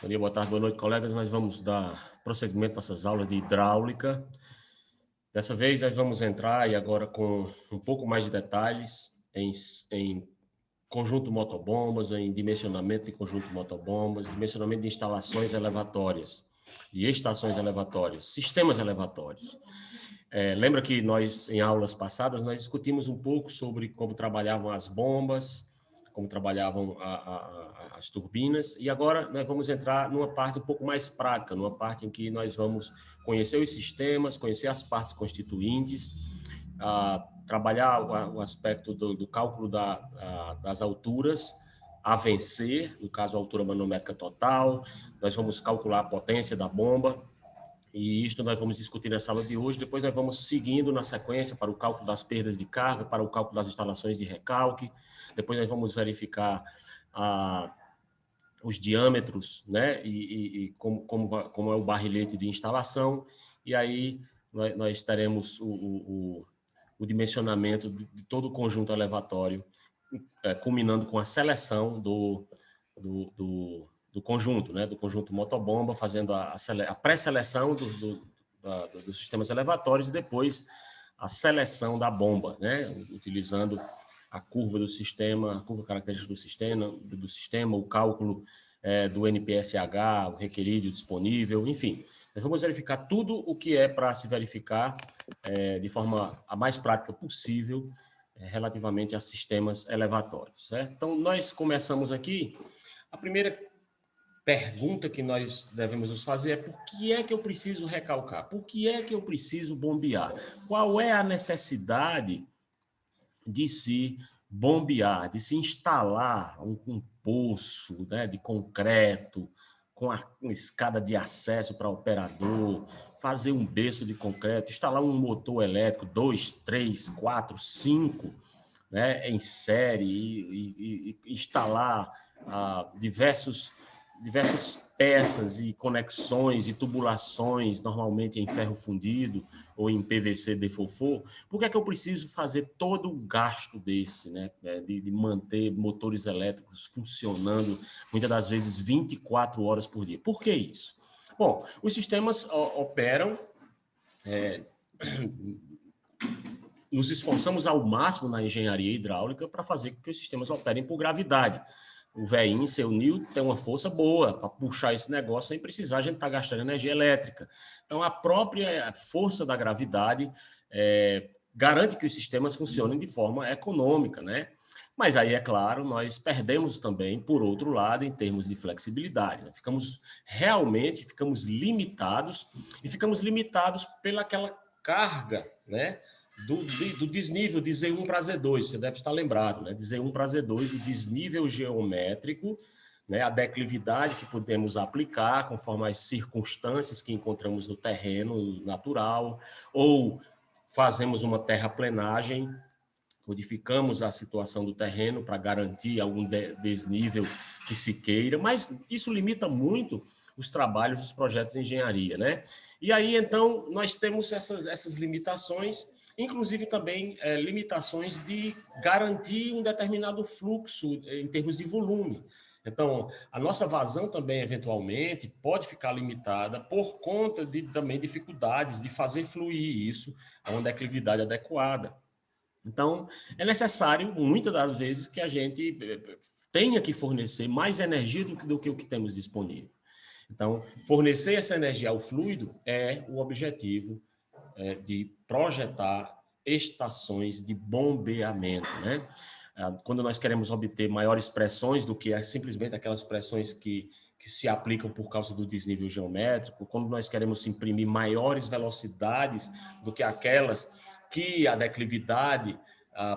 Bom dia, boa tarde, boa noite, colegas. Nós vamos dar prosseguimento às nossas aulas de hidráulica. Dessa vez, nós vamos entrar, e agora com um pouco mais de detalhes, em conjunto motobombas, em dimensionamento de conjunto motobombas, dimensionamento de instalações elevatórias, de estações elevatórias, sistemas elevatórios. Lembra que nós, em aulas passadas, nós discutimos um pouco sobre como trabalhavam as bombas, como trabalhavam as turbinas, e agora nós vamos entrar numa parte um pouco mais prática, numa parte em que nós vamos conhecer os sistemas, conhecer as partes constituintes, trabalhar o aspecto do cálculo das alturas a vencer, no caso a altura manométrica total, nós vamos calcular a potência da bomba, e isto nós vamos discutir nessa aula de hoje. Depois nós vamos seguindo na sequência para o cálculo das perdas de carga, para o cálculo das instalações de recalque. Depois nós vamos verificar os diâmetros, né? E como é o barrilhete de instalação. E aí nós teremos o dimensionamento de todo o conjunto elevatório, culminando com a seleção do conjunto, né, do conjunto motobomba, fazendo a pré-seleção dos sistemas elevatórios e depois a seleção da bomba, né, utilizando a curva do sistema, a curva característica do sistema, o cálculo do NPSH, o requerido disponível, enfim. Nós vamos verificar tudo o que é para se verificar de forma a mais prática possível relativamente a sistemas elevatórios, certo? Então, nós começamos aqui. A primeira pergunta que nós devemos nos fazer é: por que é que eu preciso recalcar? Por que é que eu preciso bombear? Qual é a necessidade de se bombear, de se instalar um poço, né, de concreto, com uma escada de acesso para operador, fazer um berço de concreto, instalar um motor elétrico, 2, 3, 4, 5, né, em série, e instalar diversas peças e conexões e tubulações, normalmente em ferro fundido ou em PVC defofô. Por que é que eu preciso fazer todo o gasto desse, né, de manter motores elétricos funcionando, muitas das vezes 24 horas por dia? Por que isso? Bom, os sistemas operam... nos esforçamos ao máximo na engenharia hidráulica para fazer com que os sistemas operem por gravidade. O velhinho, seu Newton, tem uma força boa para puxar esse negócio sem precisar a gente estar gastando energia elétrica. Então, a própria força da gravidade garante que os sistemas funcionem de forma econômica, né? Mas aí, é claro, nós perdemos também, por outro lado, em termos de flexibilidade. Né? Ficamos limitados, e ficamos limitados pelaquela carga, né, do desnível de Z1 para Z2, você deve estar lembrado, né? De Z1 para Z2, o desnível geométrico, né? A declividade que podemos aplicar conforme as circunstâncias que encontramos no terreno natural, ou fazemos uma terraplenagem, modificamos a situação do terreno para garantir algum desnível que se queira, mas isso limita muito os trabalhos, os projetos de engenharia, né? E aí, então, nós temos essas limitações, inclusive também limitações de garantir um determinado fluxo em termos de volume. Então, a nossa vazão também, eventualmente, pode ficar limitada por conta de também dificuldades de fazer fluir isso a uma declividade adequada. Então, é necessário, muitas das vezes, que a gente tenha que fornecer mais energia do que o que temos disponível. Então, fornecer essa energia ao fluido é o objetivo de projetar estações de bombeamento, né? Quando nós queremos obter maiores pressões do que simplesmente aquelas pressões que se aplicam por causa do desnível geométrico, quando nós queremos imprimir maiores velocidades do que aquelas que a declividade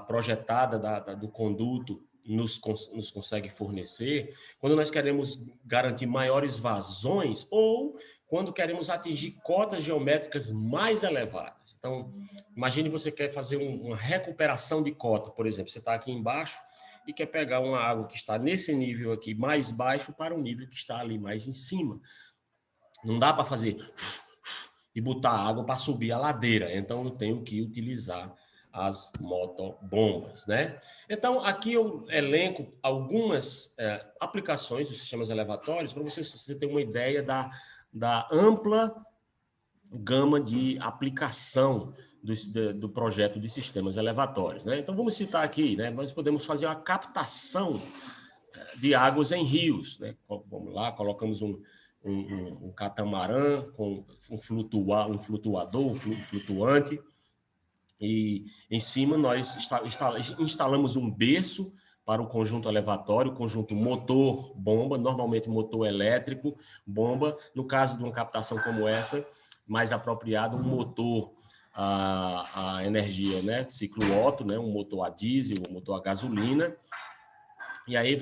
projetada do conduto nos consegue fornecer, quando nós queremos garantir maiores vazões ou quando queremos atingir cotas geométricas mais elevadas. Então, imagine você quer fazer uma recuperação de cota, por exemplo, você está aqui embaixo e quer pegar uma água que está nesse nível aqui mais baixo para um nível que está ali mais em cima. Não dá para fazer e botar água para subir a ladeira, então eu tenho que utilizar as motobombas, né? Então, aqui eu elenco algumas aplicações dos sistemas elevatórios para você ter uma ideia da ampla gama de aplicação do projeto de sistemas elevatórios, né? Então, vamos citar aqui, né? Nós podemos fazer a captação de águas em rios, né? Vamos lá, colocamos um catamarã com um flutuador, um flutuante, e em cima nós instalamos um berço para o conjunto elevatório, conjunto motor-bomba, normalmente motor elétrico, bomba. No caso de uma captação como essa, mais apropriado, um motor a energia, né? Ciclo Otto, né? Um motor a diesel, um motor a gasolina. E aí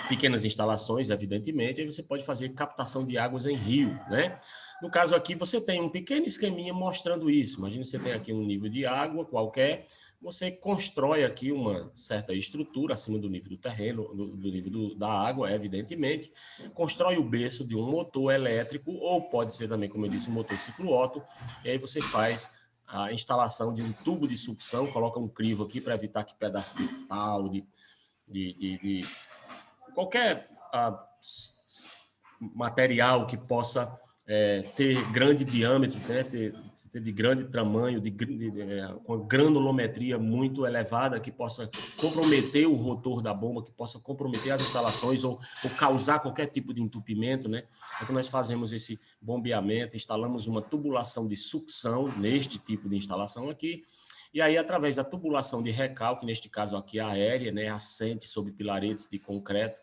pequenas instalações, evidentemente, aí você pode fazer captação de águas em rio, né? No caso aqui, você tem um pequeno esqueminha mostrando isso. Imagina você tem aqui um nível de água qualquer, você constrói aqui uma certa estrutura acima do nível do terreno, do nível da água, evidentemente, constrói o berço de um motor elétrico, ou pode ser também, como eu disse, um motor ciclo Otto, e aí você faz a instalação de um tubo de sucção, coloca um crivo aqui para evitar que pedaço de pau, de qualquer material que possa ter grande diâmetro, né, ter de grande tamanho, com granulometria muito elevada, que possa comprometer o rotor da bomba, que possa comprometer as instalações ou causar qualquer tipo de entupimento, né? Então, nós fazemos esse bombeamento, instalamos uma tubulação de sucção neste tipo de instalação aqui, e aí, através da tubulação de recalque, neste caso aqui aérea, né, assente sobre pilaretes de concreto,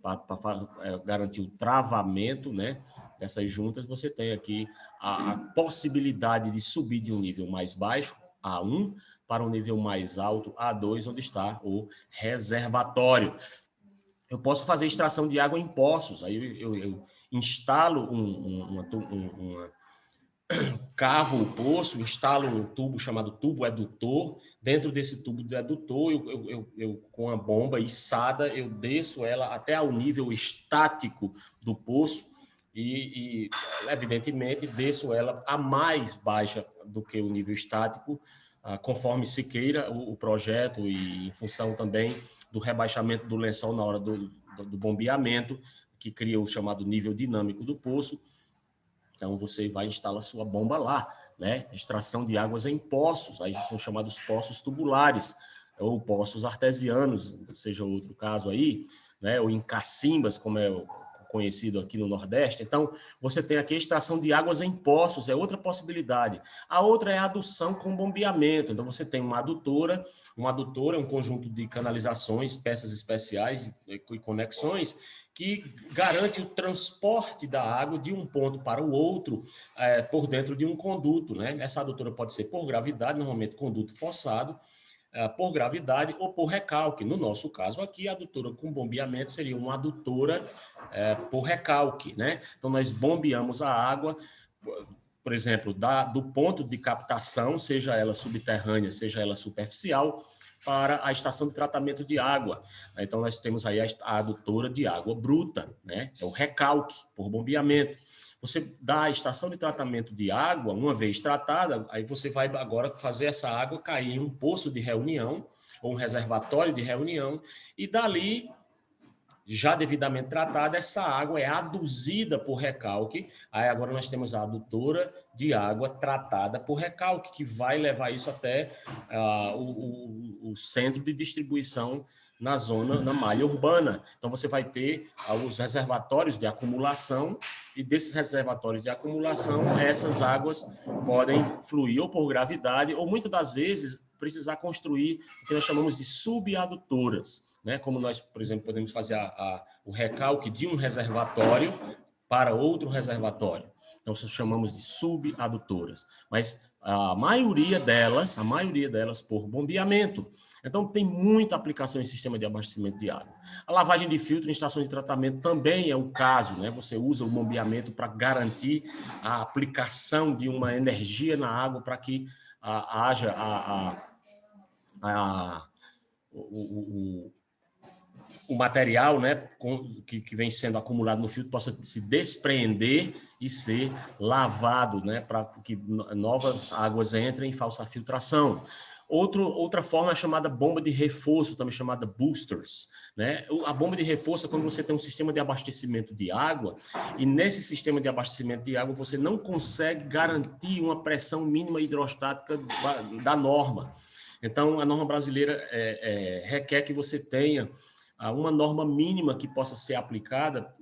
para garantir o travamento, né, dessas juntas, você tem aqui a possibilidade de subir de um nível mais baixo, A1, para um nível mais alto, A2, onde está o reservatório. Eu posso fazer extração de água em poços, aí eu instalo cavo o poço, instalo um tubo chamado tubo edutor. Dentro desse tubo do edutor, eu com a bomba içada, eu desço ela até ao nível estático do poço e evidentemente, desço ela a mais baixa do que o nível estático, conforme se queira o projeto e em função também do rebaixamento do lençol na hora do bombeamento, que cria o chamado nível dinâmico do poço. Então, você vai instalar sua bomba lá, né? Extração de águas em poços, aí são chamados poços tubulares, ou poços artesianos, seja outro caso aí, né? Ou em cacimbas, como é conhecido aqui no Nordeste. Então, você tem aqui a extração de águas em poços, é outra possibilidade. A outra é a adução com bombeamento. Então, você tem uma adutora é um conjunto de canalizações, peças especiais e conexões, que garante o transporte da água de um ponto para o outro por dentro de um conduto, né? Essa adutora pode ser por gravidade, normalmente conduto forçado, por gravidade ou por recalque. No nosso caso aqui, a adutora com bombeamento seria uma adutora por recalque, né? Então, nós bombeamos a água, por exemplo, do ponto de captação, seja ela subterrânea, seja ela superficial, para a estação de tratamento de água. Então, nós temos aí a adutora de água bruta, né? É o recalque por bombeamento. Você dá a estação de tratamento de água, uma vez tratada, aí você vai agora fazer essa água cair em um poço de reunião, ou um reservatório de reunião, e dali, já devidamente tratada, essa água é aduzida por recalque. Aí agora nós temos a adutora de água tratada por recalque, que vai levar isso até o centro de distribuição na malha urbana. Então, você vai ter os reservatórios de acumulação, e desses reservatórios de acumulação, essas águas podem fluir ou por gravidade, ou muitas das vezes precisar construir o que nós chamamos de subadutoras, né? Como nós, por exemplo, podemos fazer o recalque de um reservatório para outro reservatório. Então, chamamos de subadutoras. Mas a maioria delas por bombeamento. Então, tem muita aplicação em sistema de abastecimento de água. A lavagem de filtro em estação de tratamento também é o caso, né? Você usa o bombeamento para garantir a aplicação de uma energia na água para que haja o material, né, que vem sendo acumulado no filtro possa se despreender e ser lavado, né, para que novas águas entrem e faça a filtração. Outra forma é chamada bomba de reforço, também chamada boosters, né? A bomba de reforço é quando você tem um sistema de abastecimento de água, e nesse sistema de abastecimento de água você não consegue garantir uma pressão mínima hidrostática da norma. Então, a norma brasileira requer que você tenha uma norma mínima que possa ser aplicada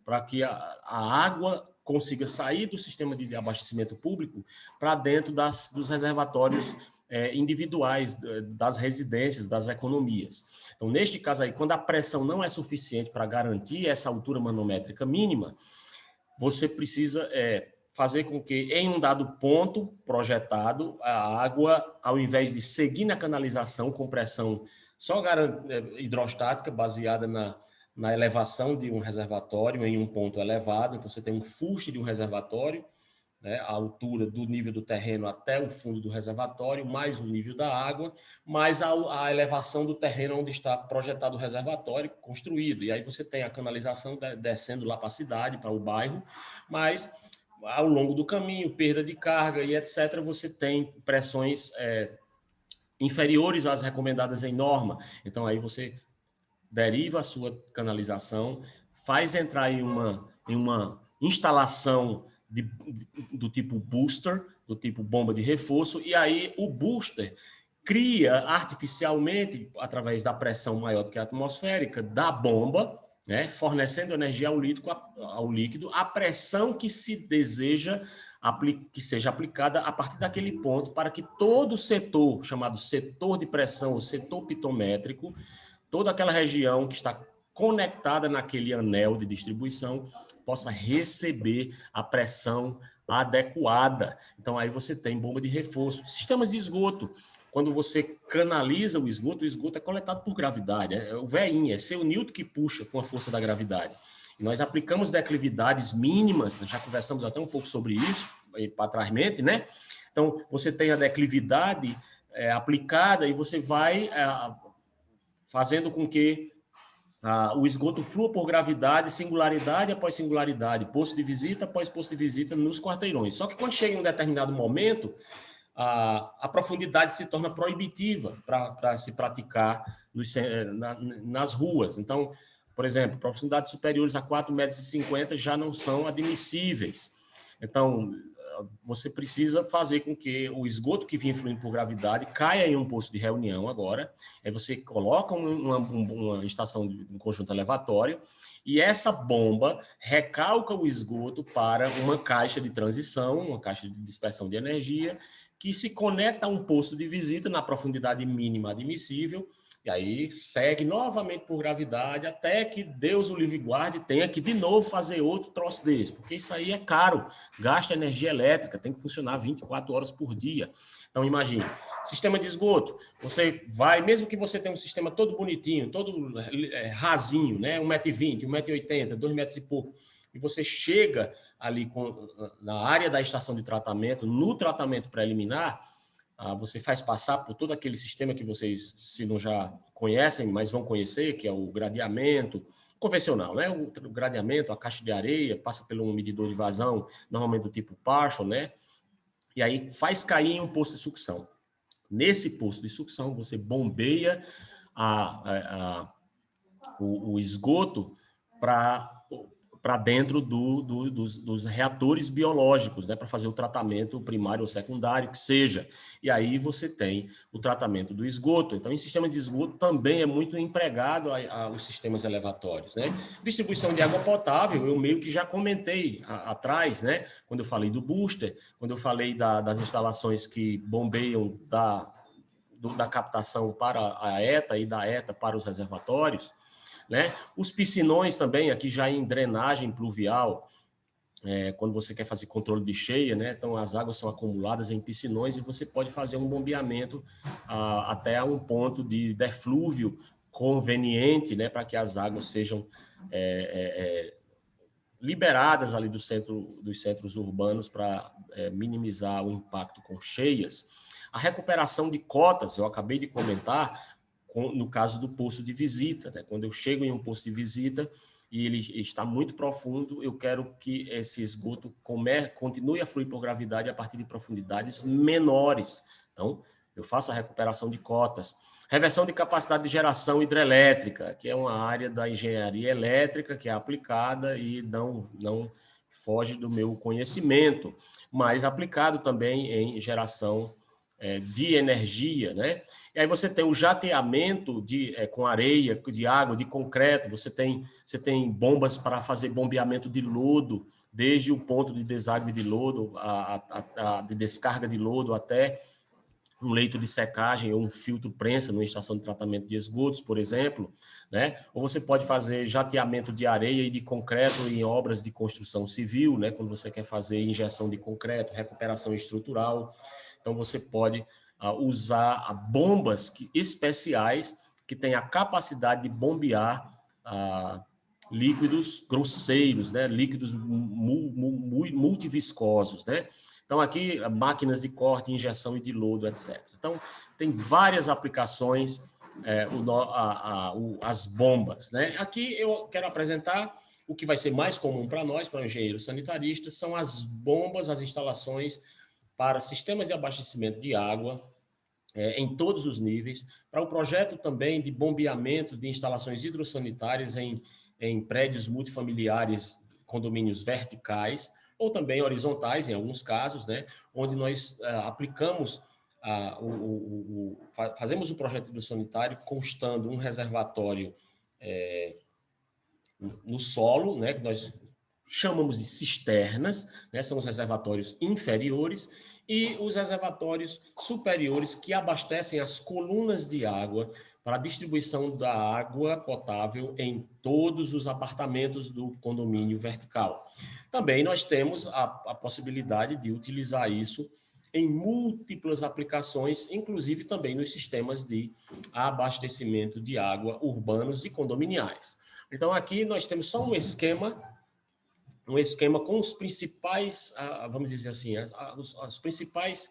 para que a água consiga sair do sistema de abastecimento público para dentro dos reservatórios individuais das residências, das economias. Então, neste caso aí, quando a pressão não é suficiente para garantir essa altura manométrica mínima, você precisa fazer com que, em um dado ponto projetado, a água, ao invés de seguir na canalização com pressão só hidrostática, baseada na elevação de um reservatório em um ponto elevado, então você tem um fuste de um reservatório, né, a altura do nível do terreno até o fundo do reservatório, mais o nível da água, mais a elevação do terreno onde está projetado o reservatório construído. E aí você tem a canalização descendo lá para a cidade, para o bairro, mas ao longo do caminho, perda de carga e etc., você tem pressões inferiores às recomendadas em norma. Então aí você deriva a sua canalização, faz entrar em uma instalação do tipo booster, do tipo bomba de reforço, e aí o booster cria artificialmente, através da pressão maior do que a atmosférica, da bomba, né, fornecendo energia ao líquido, a pressão que se deseja que seja aplicada a partir daquele ponto, para que todo o setor, chamado setor de pressão, o setor pitométrico, toda aquela região que está conectada naquele anel de distribuição possa receber a pressão adequada. Então, aí você tem bomba de reforço. Sistemas de esgoto. Quando você canaliza o esgoto é coletado por gravidade. É o veinho, é seu Newton que puxa com a força da gravidade. E nós aplicamos declividades mínimas, já conversamos até um pouco sobre isso, para trás, né? Então, você tem a declividade aplicada e você vai fazendo com que o esgoto flua por gravidade, singularidade após singularidade, posto de visita após posto de visita nos quarteirões. Só que quando chega em um determinado momento, a profundidade se torna proibitiva para se praticar nas ruas. Então, por exemplo, profundidades superiores a 4,50 metros já não são admissíveis. Então, você precisa fazer com que o esgoto que vinha fluindo por gravidade caia em um posto de reunião agora, aí você coloca uma estação de um conjunto elevatório, e essa bomba recalca o esgoto para uma caixa de transição, uma caixa de dispersão de energia, que se conecta a um posto de visita na profundidade mínima admissível, e aí segue novamente por gravidade, até que Deus o livre guarde tenha que de novo fazer outro troço desse, porque isso aí é caro, gasta energia elétrica, tem que funcionar 24 horas por dia. Então, imagine, sistema de esgoto, você vai, mesmo que você tenha um sistema todo bonitinho, todo rasinho, né? 1,20 m, 1,80 m, 2 metros e pouco, e você chega ali na área da estação de tratamento, no tratamento preliminar, você faz passar por todo aquele sistema que vocês, se não já conhecem, mas vão conhecer, que é o gradeamento convencional, né? O gradeamento, a caixa de areia, passa por um medidor de vazão, normalmente do tipo Partial, né? E aí faz cair em um posto de sucção. Nesse posto de sucção, você bombeia o esgoto para dentro dos reatores biológicos, né, para fazer o tratamento primário ou secundário, que seja. E aí você tem o tratamento do esgoto. Então, em sistema de esgoto também é muito empregado os sistemas elevatórios, né? Distribuição de água potável, eu meio que já comentei atrás, né, quando eu falei do booster, quando eu falei das instalações que bombeiam da captação para a ETA e da ETA para os reservatórios, né? Os piscinões também, aqui já em drenagem pluvial, quando você quer fazer controle de cheia, né? Então as águas são acumuladas em piscinões e você pode fazer um bombeamento até um ponto de deflúvio conveniente, né? Para que as águas sejam liberadas ali dos centros urbanos para minimizar o impacto com cheias. A recuperação de cotas, eu acabei de comentar, no caso do posto de visita, né? Quando eu chego em um posto de visita e ele está muito profundo, eu quero que esse esgoto continue a fluir por gravidade a partir de profundidades menores. Então, eu faço a recuperação de cotas. Reversão de capacidade de geração hidrelétrica, que é uma área da engenharia elétrica que é aplicada e não foge do meu conhecimento, mas aplicado também em geração de energia, né? E aí você tem o jateamento com areia, de água, de concreto, você tem bombas para fazer bombeamento de lodo, desde o ponto de deságue de lodo, de descarga de lodo até um leito de secagem ou um filtro prensa numa estação de tratamento de esgotos, por exemplo, né? Ou você pode fazer jateamento de areia e de concreto em obras de construção civil, né? Quando você quer fazer injeção de concreto, recuperação estrutural. Então, você pode usar bombas especiais que têm a capacidade de bombear líquidos grosseiros, né? Líquidos multiviscosos, né? Então, aqui, máquinas de corte, injeção e de lodo, etc. Então, tem várias aplicações, as bombas, né? Aqui eu quero apresentar o que vai ser mais comum para nós, para engenheiros sanitaristas, são as bombas, as instalações para sistemas de abastecimento de água em todos os níveis, para o projeto também de bombeamento de instalações hidrossanitárias em prédios multifamiliares, condomínios verticais, ou também horizontais, em alguns casos, né, onde nós aplicamos, fazemos o projeto hidrossanitário constando um reservatório no solo, né, que nós chamamos de cisternas, né, são os reservatórios inferiores, e os reservatórios superiores que abastecem as colunas de água para a distribuição da água potável em todos os apartamentos do condomínio vertical. Também nós temos a possibilidade de utilizar isso em múltiplas aplicações, inclusive também nos sistemas de abastecimento de água urbanos e condominiais. Então, aqui nós temos só um esquema com os principais, vamos dizer assim, os principais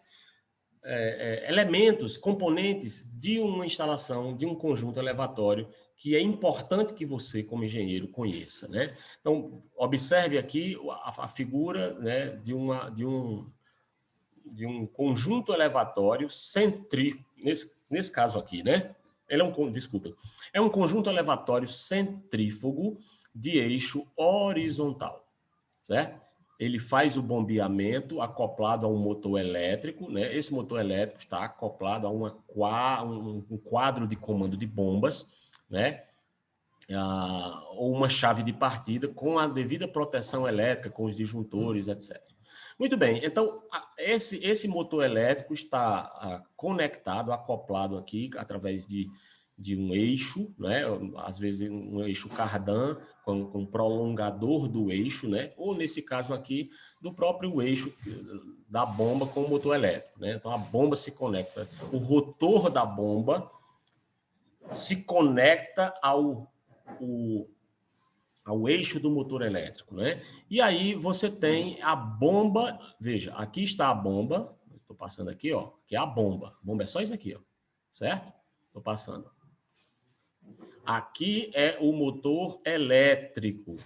elementos, componentes de uma instalação, de um conjunto elevatório, que é importante que você, como engenheiro, conheça, né? Então, observe aqui a figura, né, de um conjunto elevatório centrífugo, nesse caso aqui, né? Ele é um conjunto elevatório centrífugo de eixo horizontal, certo? Ele faz o bombeamento acoplado a um motor elétrico, né? Esse motor elétrico está acoplado a um quadro de comando de bombas, né? Ou uma chave de partida com a devida proteção elétrica, com os disjuntores, etc. Muito bem, então esse motor elétrico está conectado, acoplado aqui através de um eixo, né? Às vezes um eixo cardan com prolongador do eixo, né? Ou nesse caso aqui do próprio eixo da bomba com o motor elétrico, né? Então a bomba se conecta, o rotor da bomba se conecta ao eixo do motor elétrico, né? E aí você tem a bomba, veja, aqui está a bomba, estou passando aqui, ó, que é a bomba. A bomba é só isso aqui, ó, certo? Estou passando. Aqui é o motor elétrico.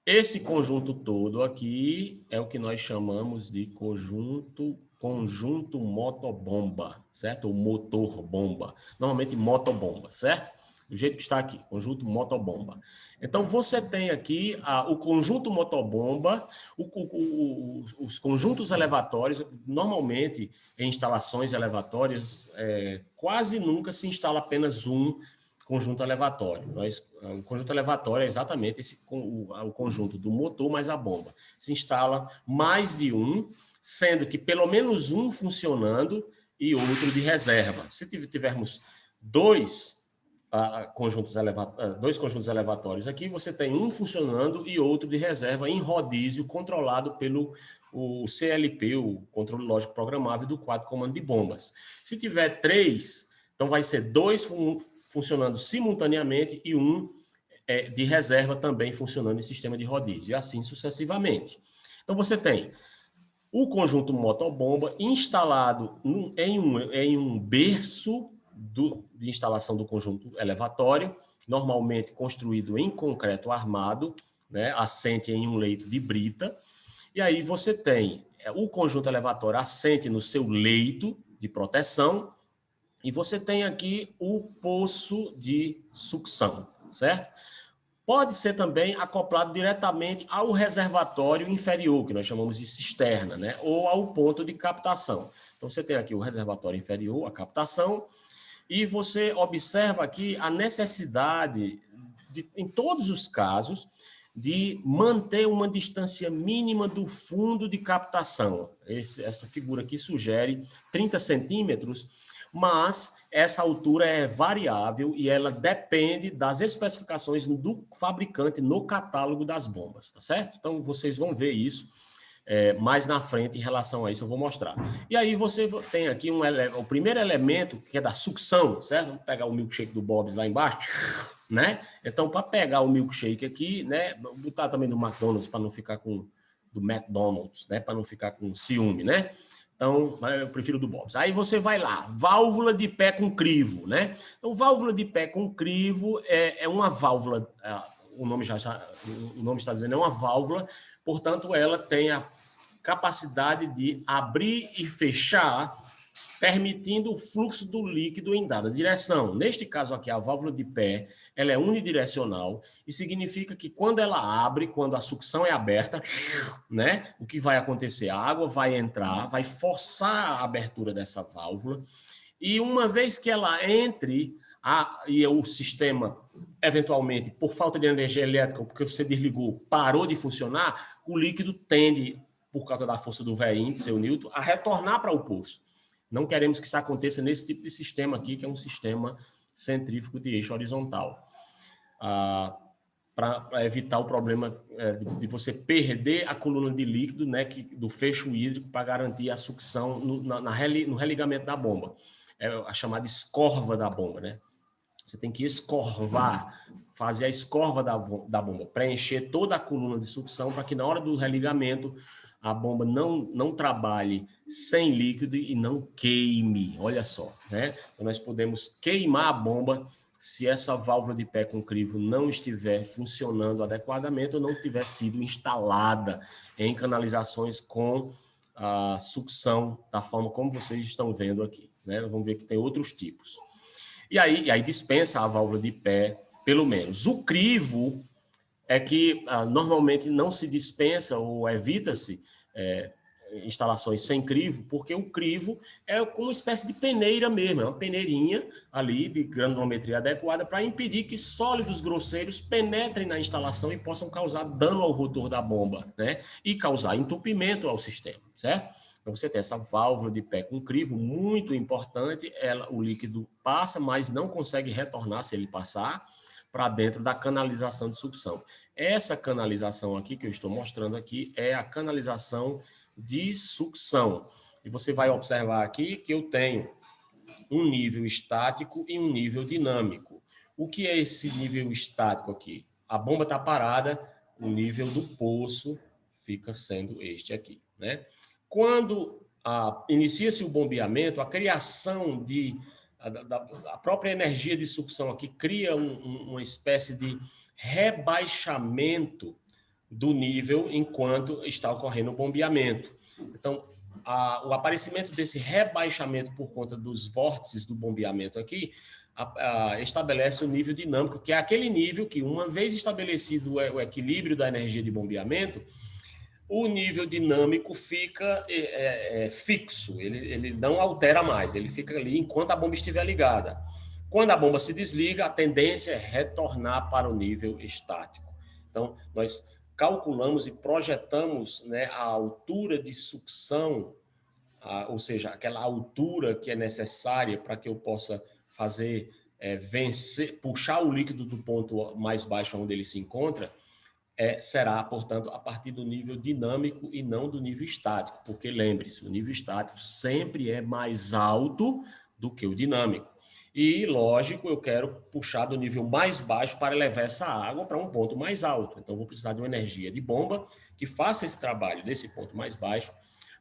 Esse conjunto todo aqui é o que nós chamamos de conjunto motobomba, certo? Ou motor bomba. Normalmente motobomba, certo? Do jeito que está aqui, conjunto motobomba. Então, você tem aqui o conjunto motobomba, os conjuntos elevatórios, normalmente em instalações elevatórias, quase nunca se instala apenas um conjunto elevatório. O conjunto elevatório é exatamente o conjunto do motor mais a bomba. Se instala mais de um, sendo que pelo menos um funcionando e outro de reserva. Se tivermos dois conjuntos elevatórios aqui, você tem um funcionando e outro de reserva em rodízio, controlado pelo CLP, o controle lógico programável do quadro de comando de bombas. Se tiver três, então vai ser dois funcionando simultaneamente e um de reserva também funcionando em sistema de rodízio, e assim sucessivamente. Então, você tem o conjunto motobomba instalado em um berço de instalação do conjunto elevatório, normalmente construído em concreto armado, né, assente em um leito de brita, e aí você tem o conjunto elevatório assente no seu leito, de proteção, e você tem aqui o poço de sucção, certo? Pode ser também acoplado diretamente ao reservatório inferior, que nós chamamos de cisterna, né? Ou ao ponto de captação. Então, você tem aqui o reservatório inferior, a captação, e você observa aqui a necessidade, em todos os casos, de manter uma distância mínima do fundo de captação. Essa figura aqui sugere 30 centímetros, mas essa altura é variável e ela depende das especificações do fabricante no catálogo das bombas, tá certo? Então, vocês vão ver isso mais na frente em relação a isso, eu vou mostrar. E aí você tem aqui o primeiro elemento, que é da sucção, certo? Vamos pegar o milkshake do Bob's lá embaixo, né? Então, para pegar o milkshake aqui, né? Botar também do McDonald's, para não ficar com... do McDonald's, né? Para não ficar com ciúme, né? Então, eu prefiro do Bob's. Aí você vai lá, válvula de pé com crivo, né? Então, válvula de pé com crivo é uma válvula, o nome está dizendo, é uma válvula, portanto, ela tem a capacidade de abrir e fechar, permitindo o fluxo do líquido em dada direção. Neste caso aqui, a válvula de pé, ela é unidirecional e significa que quando ela abre, quando a sucção é aberta, né, o que vai acontecer? A água vai entrar, vai forçar a abertura dessa válvula e uma vez que ela entre, e o sistema, eventualmente, por falta de energia elétrica, porque você desligou, parou de funcionar, o líquido tende, por causa da força do V índice, seu Newton, a retornar para o poço. Não queremos que isso aconteça nesse tipo de sistema aqui, que é um sistema centrífugo de eixo horizontal. Para evitar o problema de você perder a coluna de líquido, né, do fecho hídrico, para garantir a sucção no religamento da bomba. É a chamada escorva da bomba, né? Você tem que escorvar, fazer a escorva da bomba, preencher toda a coluna de sucção para que na hora do religamento a bomba não trabalhe sem líquido e não queime. Olha só, né? Então, nós podemos queimar a bomba se essa válvula de pé com crivo não estiver funcionando adequadamente ou não tiver sido instalada em canalizações com a sucção da forma como vocês estão vendo aqui, né? Vamos ver que tem outros tipos. E aí dispensa a válvula de pé, pelo menos. O crivo é que normalmente não se dispensa ou evita-se instalações sem crivo, porque o crivo é uma espécie de peneira mesmo, é uma peneirinha ali de granulometria adequada para impedir que sólidos grosseiros penetrem na instalação e possam causar dano ao rotor da bomba, né? E causar entupimento ao sistema, certo? Então, você tem essa válvula de pé com crivo, muito importante, o líquido passa, mas não consegue retornar, se ele passar, para dentro da canalização de sucção. Essa canalização aqui, que eu estou mostrando aqui, é a canalização de sucção. E você vai observar aqui que eu tenho um nível estático e um nível dinâmico. O que é esse nível estático aqui? A bomba está parada, o nível do poço fica sendo este aqui, né? Quando inicia-se o bombeamento, a criação a própria energia de sucção aqui cria uma espécie de rebaixamento do nível enquanto está ocorrendo o bombeamento. Então, o aparecimento desse rebaixamento por conta dos vórtices do bombeamento aqui estabelece o nível dinâmico, que é aquele nível que, uma vez estabelecido o equilíbrio da energia de bombeamento, o nível dinâmico fica fixo, ele não altera mais, ele fica ali enquanto a bomba estiver ligada. Quando a bomba se desliga, a tendência é retornar para o nível estático. Então, nós calculamos e projetamos, né, a altura de sucção, ou seja, aquela altura que é necessária para que eu possa fazer puxar o líquido do ponto mais baixo onde ele se encontra, será, portanto, a partir do nível dinâmico e não do nível estático, porque lembre-se, o nível estático sempre é mais alto do que o dinâmico. E, lógico, eu quero puxar do nível mais baixo para levar essa água para um ponto mais alto. Então, vou precisar de uma energia de bomba que faça esse trabalho desse ponto mais baixo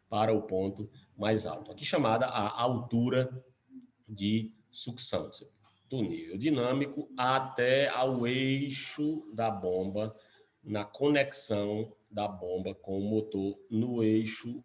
para o ponto mais alto. Aqui chamada a altura de sucção, do nível dinâmico até ao eixo da bomba, na conexão da bomba com o motor no eixo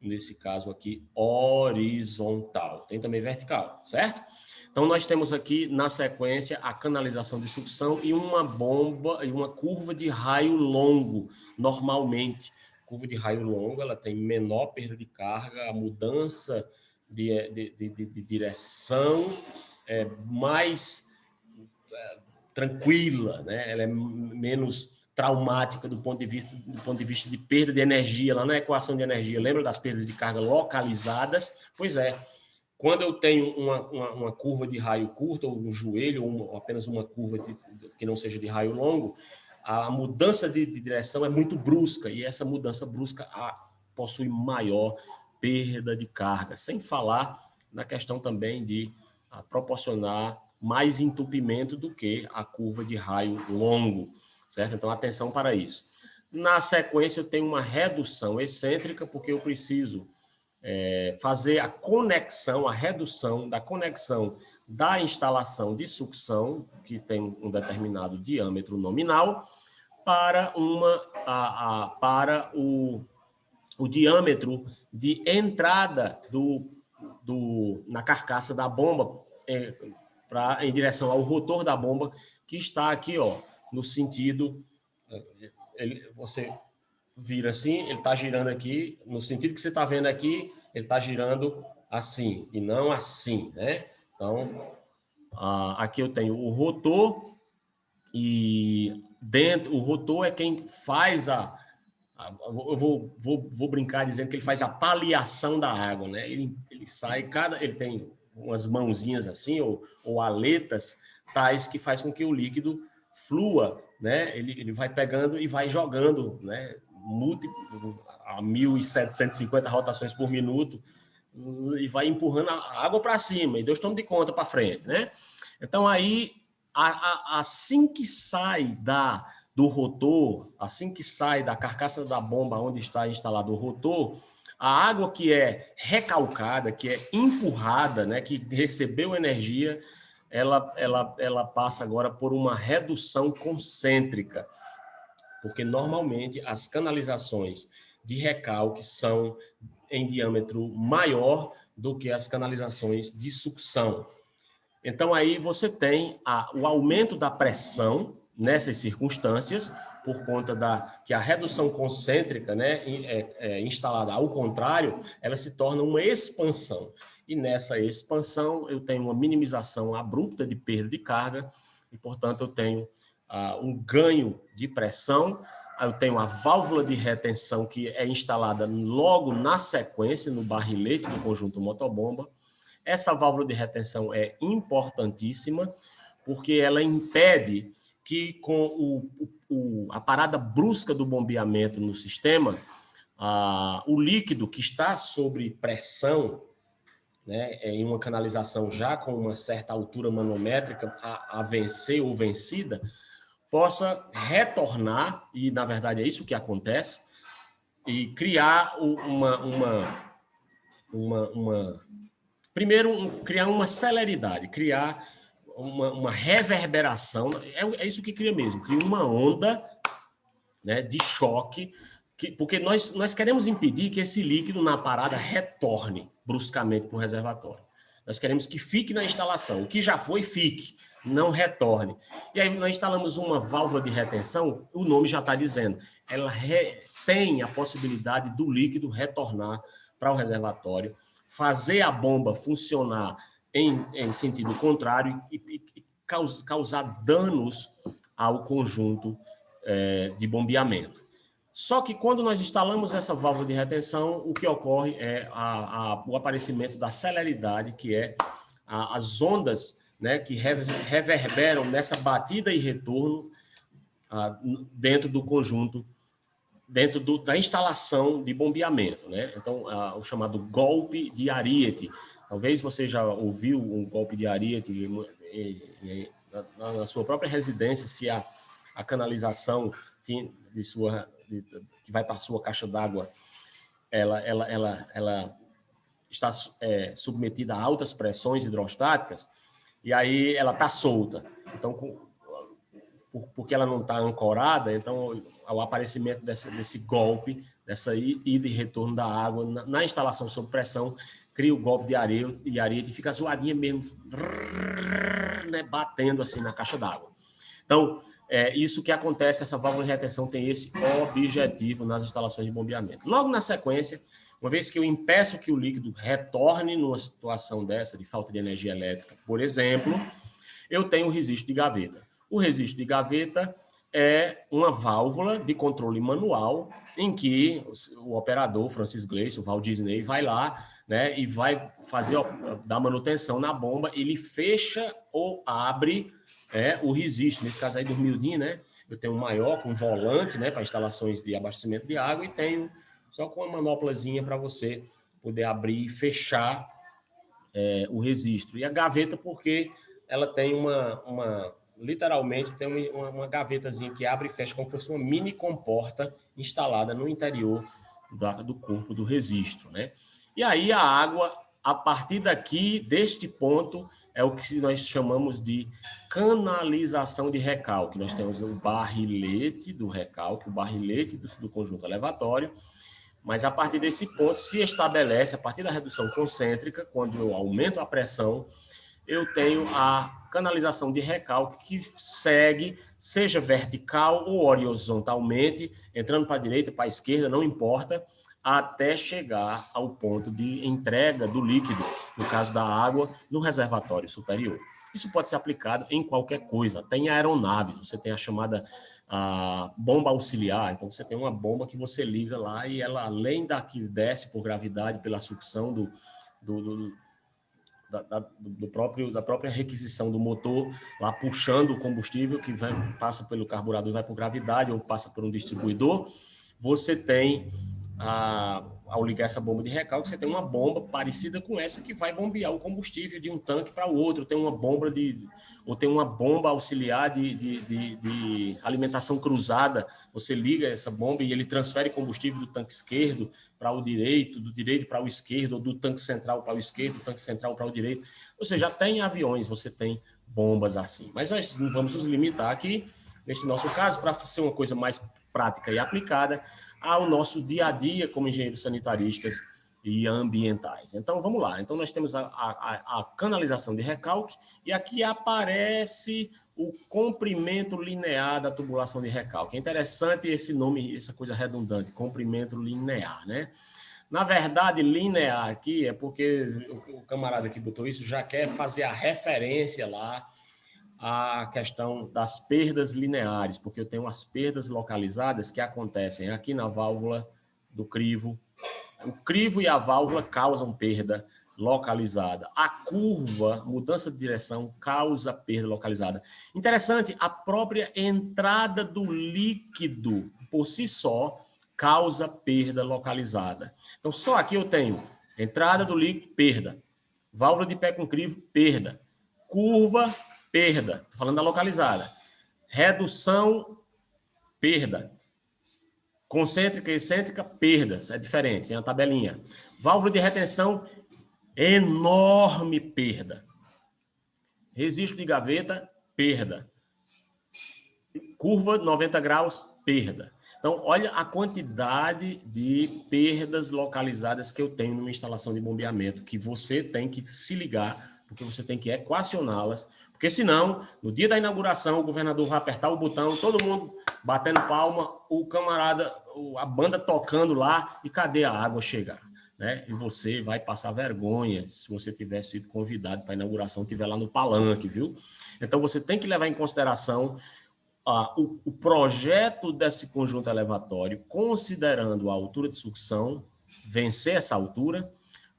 nesse caso aqui, horizontal. Tem também vertical, certo? Então, nós temos aqui, na sequência, a canalização de sucção e uma bomba e uma curva de raio longo, normalmente. Curva de raio longo, ela tem menor perda de carga, a mudança de direção é mais tranquila, né? Ela é menos traumática do ponto de vista de perda de energia, lá na equação de energia. Lembra das perdas de carga localizadas? Pois é. Quando eu tenho uma curva de raio curta, ou um joelho, ou apenas uma curva que não seja de raio longo, a mudança de direção é muito brusca, e essa mudança brusca possui maior perda de carga, sem falar na questão também de proporcionar mais entupimento do que a curva de raio longo, certo? Então, atenção para isso. Na sequência, eu tenho uma redução excêntrica, porque eu preciso fazer a conexão, a redução da conexão da instalação de sucção, que tem um determinado diâmetro nominal, para o diâmetro de entrada na carcaça da bomba, em direção ao rotor da bomba, que está aqui, ó, no sentido... você vira assim, ele está girando aqui, no sentido que você está vendo aqui, ele está girando assim, e não assim, né? Então, aqui eu tenho o rotor, e dentro, o rotor é quem faz eu vou brincar dizendo que ele faz a paliação da água, né? Ele sai, ele tem umas mãozinhas assim, ou aletas, tais que faz com que o líquido flua, né? Ele vai pegando e vai jogando, né? A 1.750 rotações por minuto, e vai empurrando a água para cima, e Deus toma de conta para frente, né? Então, aí, assim que sai do rotor, assim que sai da carcaça da bomba onde está instalado o rotor, a água que é recalcada, que é empurrada, né, que recebeu energia, ela passa agora por uma redução concêntrica, porque normalmente as canalizações de recalque são em diâmetro maior do que as canalizações de sucção. Então, aí você tem o aumento da pressão nessas circunstâncias, por conta que a redução concêntrica, né, instalada ao contrário, ela se torna uma expansão. E nessa expansão, eu tenho uma minimização abrupta de perda de carga, e, portanto, eu tenho um ganho de pressão. Eu tenho a válvula de retenção, que é instalada logo na sequência, no barrilete do conjunto motobomba. Essa válvula de retenção é importantíssima, porque ela impede que, com a parada brusca do bombeamento no sistema, o líquido que está sob pressão, né, em uma canalização já com uma certa altura manométrica a vencer ou vencida, possa retornar, e na verdade é isso que acontece, e criar primeiro, criar uma celeridade, criar uma reverberação, é isso que cria mesmo, cria uma onda, né, de choque, porque nós queremos impedir que esse líquido na parada retorne bruscamente para o reservatório. Nós queremos que fique na instalação, o que já foi, fique, não retorne. E aí nós instalamos uma válvula de retenção, o nome já está dizendo, ela tem a possibilidade do líquido retornar para o reservatório, fazer a bomba funcionar em sentido contrário e causar danos ao conjunto de bombeamento. Só que quando nós instalamos essa válvula de retenção, o que ocorre é o aparecimento da celeridade, que é as ondas, né, que reverberam nessa batida e retorno dentro do conjunto, dentro da instalação de bombeamento, né? Então, o chamado golpe de Ariete. Talvez você já ouviu um golpe de Ariete na sua própria residência, se a canalização que vai para a sua caixa d'água, ela está submetida a altas pressões hidrostáticas, e aí ela está solta. Então, porque ela não está ancorada, então o aparecimento desse golpe, dessa ida e retorno da água na instalação sob pressão, cria o golpe de ariete e fica zoadinha mesmo, né, batendo assim na caixa d'água. Então, isso que acontece, essa válvula de retenção tem esse objetivo nas instalações de bombeamento. Logo na sequência, uma vez que eu impeço que o líquido retorne numa situação dessa, de falta de energia elétrica, por exemplo, eu tenho o registro de gaveta. O registro de gaveta é uma válvula de controle manual em que o operador, Francis Gleice, o Walt Disney, vai lá, né, e vai fazer dar manutenção na bomba, ele fecha ou abre o registro, nesse caso aí do miudinho, né? Eu tenho um maior com volante, né, para instalações de abastecimento de água, e tenho só com uma manoplazinha para você poder abrir e fechar o registro. E a gaveta, porque ela tem literalmente tem uma gavetazinha que abre e fecha como se fosse uma mini comporta instalada no interior do corpo do registro, né? E aí a água, a partir daqui, deste ponto, é o que nós chamamos de canalização de recalque. Nós temos o barrilete do recalque, o barrilete do conjunto elevatório, mas a partir desse ponto se estabelece, a partir da redução concêntrica, quando eu aumento a pressão, eu tenho a canalização de recalque que segue, seja vertical ou horizontalmente, entrando para a direita, para a esquerda, não importa, até chegar ao ponto de entrega do líquido, no caso da água, no reservatório superior. Isso pode ser aplicado em qualquer coisa, até em aeronaves. Você tem a chamada bomba auxiliar, então você tem uma bomba que você liga lá e ela, além da que desce por gravidade, pela sucção da própria requisição do motor, lá puxando o combustível que passa pelo carburador e vai por gravidade ou passa por um distribuidor, você tem, ao ligar essa bomba de recalque, você tem uma bomba parecida com essa que vai bombear o combustível de um tanque para o outro, tem uma bomba auxiliar de alimentação cruzada, você liga essa bomba e ele transfere combustível do tanque esquerdo para o direito, do direito para o esquerdo, ou do tanque central para o esquerdo, do tanque central para o direito. Ou seja, até em aviões você tem bombas assim. Mas nós não vamos nos limitar aqui, neste nosso caso, para ser uma coisa mais prática e aplicada ao nosso dia a dia como engenheiros sanitaristas e ambientais. Então, vamos lá. Então, nós temos a canalização de recalque e aqui aparece o comprimento linear da tubulação de recalque. É interessante esse nome, essa coisa redundante, comprimento linear, né? Na verdade, linear aqui é porque o camarada que botou isso já quer fazer a referência lá à questão das perdas lineares, porque eu tenho as perdas localizadas que acontecem aqui na válvula do crivo. O crivo e a válvula causam perda localizada. A curva, mudança de direção, causa perda localizada. Interessante, a própria entrada do líquido, por si só, causa perda localizada. Então, só aqui eu tenho entrada do líquido, perda. Válvula de pé com crivo, perda. Curva, perda. Estou falando da localizada. Redução, perda. Concêntrica e excêntrica, perdas. É diferente, tem a tabelinha. Válvula de retenção, enorme perda. Registro de gaveta, perda. Curva 90 graus, perda. Então, olha a quantidade de perdas localizadas que eu tenho numa instalação de bombeamento, que você tem que se ligar, porque você tem que equacioná-las, porque senão, no dia da inauguração, o governador vai apertar o botão, todo mundo batendo palma, o camarada, a banda tocando lá, e cadê a água chegar? Né? E você vai passar vergonha se você tiver sido convidado para a inauguração, estiver lá no palanque, viu? Então, você tem que levar em consideração o projeto desse conjunto elevatório, considerando a altura de sucção, vencer essa altura,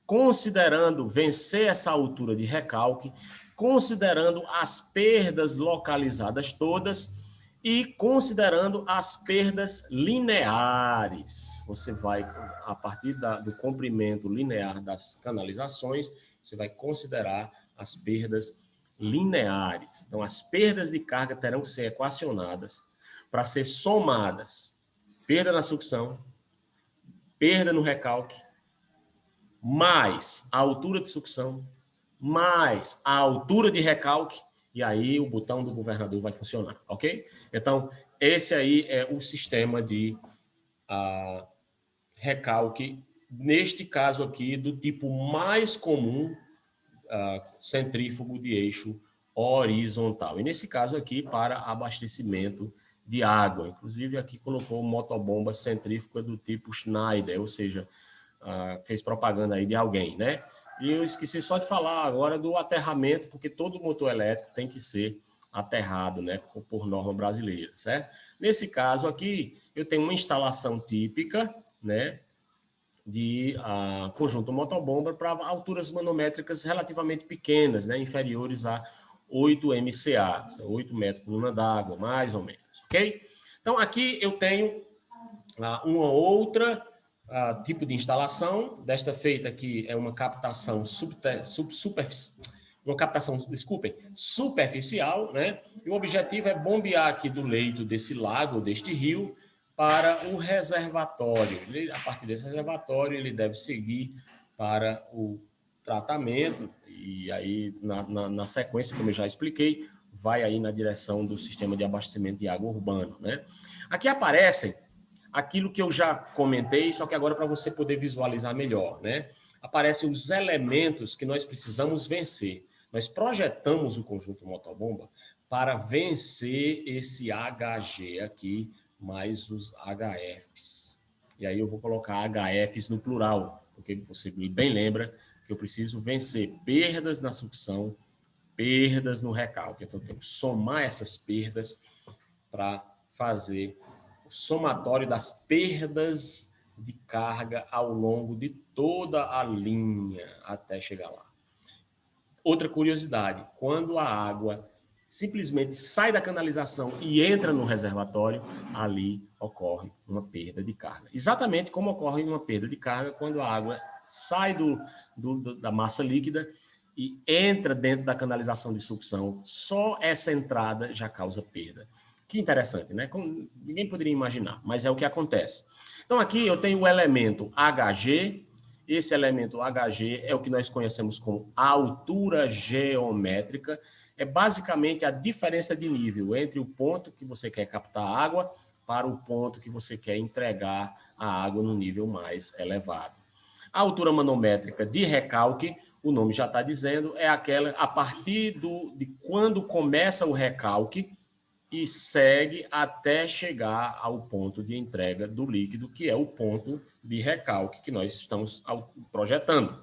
considerando vencer essa altura de recalque, considerando as perdas localizadas todas e considerando as perdas lineares. Você vai, a partir do comprimento linear das canalizações, você vai considerar as perdas lineares. Então, as perdas de carga terão que ser equacionadas para ser somadas. Perda na sucção, perda no recalque, mais a altura de sucção, mais a altura de recalque, e aí o botão do governador vai funcionar, ok? Então, esse aí é o sistema de recalque, neste caso aqui, do tipo mais comum, centrífugo de eixo horizontal. E nesse caso aqui, para abastecimento de água. Inclusive, aqui colocou motobomba centrífuga do tipo Schneider, ou seja, fez propaganda aí de alguém, né? E eu esqueci só de falar agora do aterramento, porque todo motor elétrico tem que ser aterrado, né, por norma brasileira, certo? Nesse caso aqui, eu tenho uma instalação típica, né, de conjunto motobomba para alturas manométricas relativamente pequenas, né, inferiores a 8 MCA, 8 metros por coluna d'água, mais ou menos, ok? Então, aqui eu tenho uma outra tipo de instalação. Desta feita aqui é uma captação superficial, né? E o objetivo é bombear aqui do leito desse lago, deste rio, para o reservatório. A partir desse reservatório, ele deve seguir para o tratamento, e aí, na sequência, como eu já expliquei, vai aí na direção do sistema de abastecimento de água urbano, né? Aqui aparecem aquilo que eu já comentei, só que agora para você poder visualizar melhor, né? Aparecem os elementos que nós precisamos vencer. Nós projetamos o conjunto motobomba para vencer esse HG aqui, mais os HFs. E aí eu vou colocar HFs no plural, porque você bem lembra que eu preciso vencer perdas na sucção, perdas no recalque. Então, eu tenho que somar essas perdas para fazer somatório das perdas de carga ao longo de toda a linha até chegar lá. Outra curiosidade, quando a água simplesmente sai da canalização e entra no reservatório, ali ocorre uma perda de carga. Exatamente como ocorre uma perda de carga quando a água sai da massa líquida e entra dentro da canalização de sucção. Só essa entrada já causa perda. Que interessante, né? Ninguém poderia imaginar, mas é o que acontece. Então, aqui eu tenho o elemento HG. Esse elemento HG é o que nós conhecemos como altura geométrica. É basicamente a diferença de nível entre o ponto que você quer captar água para o ponto que você quer entregar a água no nível mais elevado. A altura manométrica de recalque, o nome já está dizendo, é aquela a partir de quando começa o recalque e segue até chegar ao ponto de entrega do líquido, que é o ponto de recalque que nós estamos projetando.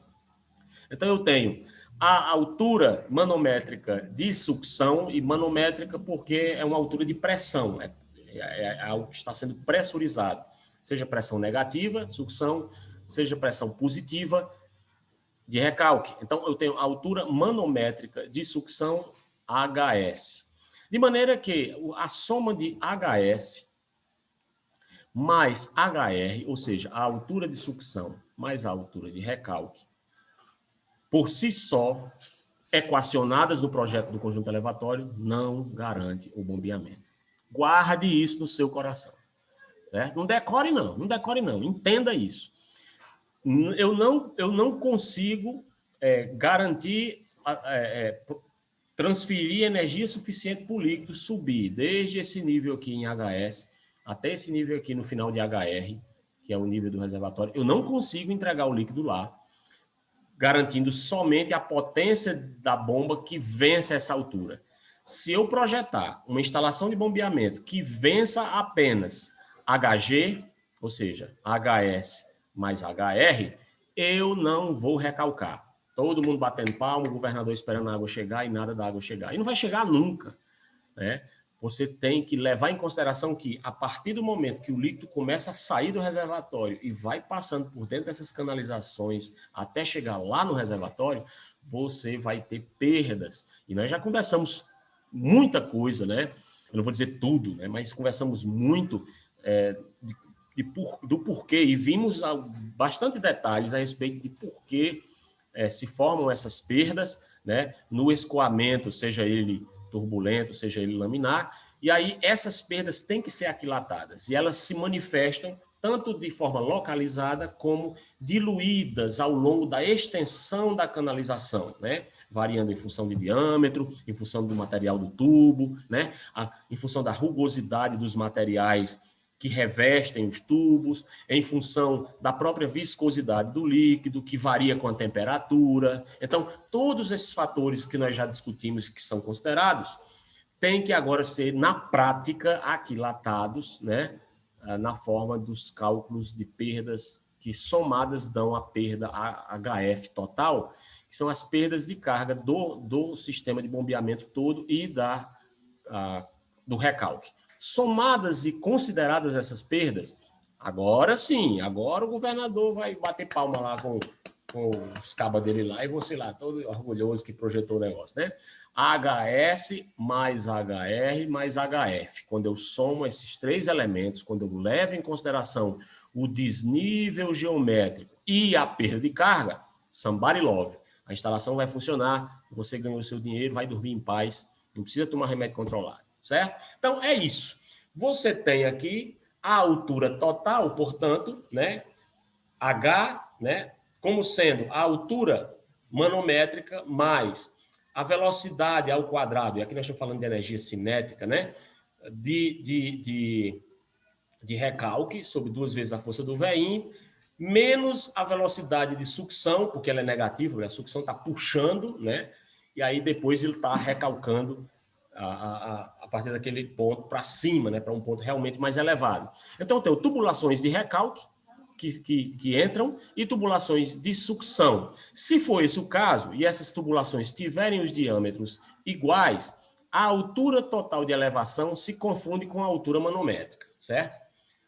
Então, eu tenho a altura manométrica de sucção, e manométrica porque é uma altura de pressão, é algo que está sendo pressurizado, seja pressão negativa, sucção, seja pressão positiva, de recalque. Então, eu tenho a altura manométrica de sucção, HS. De maneira que a soma de HS mais HR, ou seja, a altura de sucção mais a altura de recalque, por si só, equacionadas no projeto do conjunto elevatório, não garante o bombeamento. Guarde isso no seu coração. Certo? Não decore não, entenda isso. Eu não consigo garantir transferir energia suficiente para o líquido subir, desde esse nível aqui em HS até esse nível aqui no final de HR, que é o nível do reservatório. Eu não consigo entregar o líquido lá, garantindo somente a potência da bomba que vença essa altura. Se eu projetar uma instalação de bombeamento que vença apenas HG, ou seja, HS mais HR, eu não vou recalcar. Todo mundo batendo palmo, o governador esperando a água chegar e nada da água chegar. E não vai chegar nunca, né? Você tem que levar em consideração que, a partir do momento que o líquido começa a sair do reservatório e vai passando por dentro dessas canalizações até chegar lá no reservatório, você vai ter perdas. E nós já conversamos muita coisa, né? Eu não vou dizer tudo, né? Mas conversamos muito do porquê e vimos bastante detalhes a respeito de porquê se formam essas perdas, né, no escoamento, seja ele turbulento, seja ele laminar, e aí essas perdas têm que ser aquilatadas, e elas se manifestam tanto de forma localizada como diluídas ao longo da extensão da canalização, né, variando em função de diâmetro, em função do material do tubo, né, em função da rugosidade dos materiais que revestem os tubos, em função da própria viscosidade do líquido, que varia com a temperatura. Então, todos esses fatores que nós já discutimos, que são considerados, têm que agora ser, na prática, aquilatados, né, na forma dos cálculos de perdas que somadas dão a perda HF total, que são as perdas de carga do sistema de bombeamento todo e do recalque. Somadas e consideradas essas perdas, agora sim, agora o governador vai bater palma lá com os cabas dele lá e você lá, todo orgulhoso que projetou o negócio, né? HS mais HR mais HF. Quando eu somo esses três elementos, quando eu levo em consideração o desnível geométrico e a perda de carga, somebody love. A instalação vai funcionar, você ganhou seu dinheiro, vai dormir em paz, não precisa tomar remédio controlado, certo? Então, é isso. Você tem aqui a altura total, portanto, né? H, né? Como sendo a altura manométrica mais a velocidade ao quadrado, e aqui nós estamos falando de energia cinética, né? De recalque, sobre 2 vezes a força do veinho, menos a velocidade de sucção, porque ela é negativa, né? A sucção está puxando, né? E aí depois ele está recalcando a partir daquele ponto para cima, né? Para um ponto realmente mais elevado. Então, tem tubulações de recalque, que entram, e tubulações de sucção. Se for esse o caso, e essas tubulações tiverem os diâmetros iguais, a altura total de elevação se confunde com a altura manométrica, certo?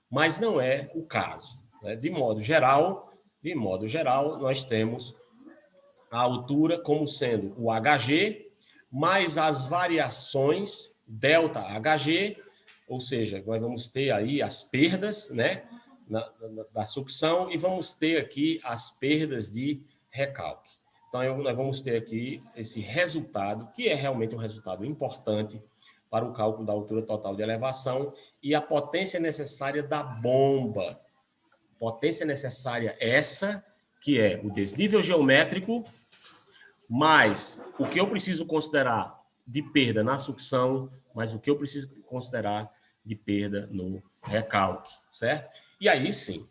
Mas não é o caso, né? De modo geral, nós temos a altura como sendo o HG, mais as variações delta HG, ou seja, nós vamos ter aí as perdas, né? Da sucção, e vamos ter aqui as perdas de recalque. Então, nós vamos ter aqui esse resultado, que é realmente um resultado importante para o cálculo da altura total de elevação e a potência necessária da bomba. Potência necessária essa, que é o desnível geométrico, mais o que eu preciso considerar de perda na sucção, mais o que eu preciso considerar de perda no recalque, certo? E aí sim,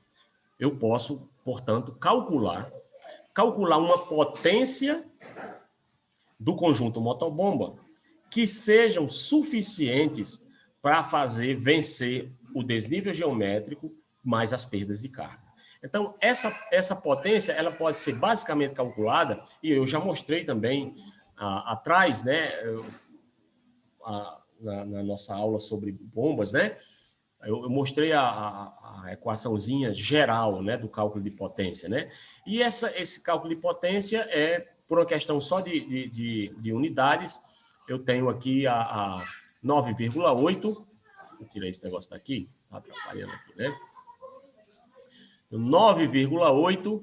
eu posso, portanto, calcular uma potência do conjunto motobomba que sejam suficientes para fazer vencer o desnível geométrico mais as perdas de carga. Então, essa potência ela pode ser basicamente calculada, e eu já mostrei também atrás, né, na nossa aula sobre bombas, né? Eu mostrei a equaçãozinha geral, né, do cálculo de potência, né? E esse cálculo de potência é, por uma questão só de unidades, eu tenho aqui a 9,8, vou tirar esse negócio daqui, está atrapalhando aqui, né? 9,8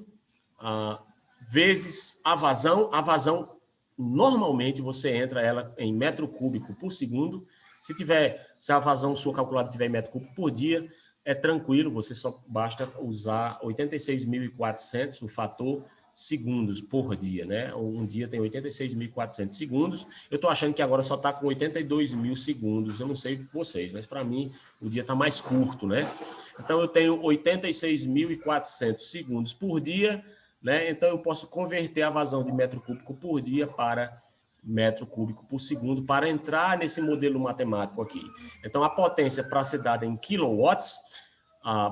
vezes a vazão. A vazão, normalmente, você entra ela em metro cúbico por segundo. Se a vazão sua calculada tiver em metro cúbico por dia, é tranquilo, você só basta usar 86.400, o fator segundos por dia, né? Um dia tem 86.400 segundos. Eu estou achando que agora só está com 82.000 segundos. Eu não sei vocês, mas para mim o dia está mais curto, né? Então eu tenho 86.400 segundos por dia, né? Então eu posso converter a vazão de metro cúbico por dia para metro cúbico por segundo para entrar nesse modelo matemático aqui. Então a potência para ser dada em quilowatts,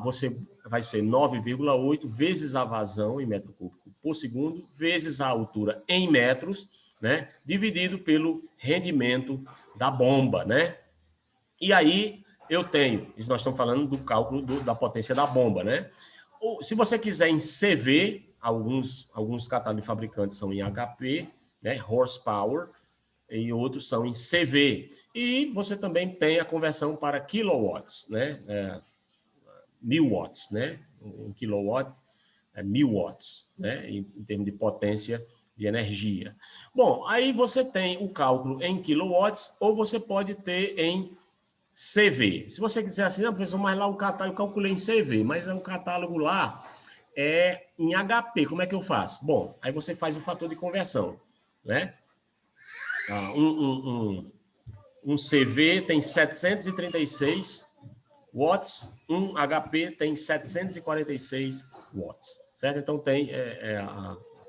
você vai ser 9,8 vezes a vazão em metro cúbico por segundo, vezes a altura em metros, né? Dividido pelo rendimento da bomba, né? E aí eu tenho, nós estamos falando do cálculo da potência da bomba, né? Ou, se você quiser em CV, alguns catálogos de fabricantes são em HP, né? Horsepower, e outros são em CV. E você também tem a conversão para kilowatts, né? 1000 watts, né? Um kilowatt é 1000 watts, né? Em termos de potência de energia. Bom, aí você tem o cálculo em kilowatts ou você pode ter em CV. Se você quiser assim, não, professor, mas lá o catálogo eu calculei em CV, mas é um catálogo lá é em HP. Como é que eu faço? Bom, aí você faz o fator de conversão, né? Um CV tem 736 watts, 1 HP tem 746 watts, certo? Então,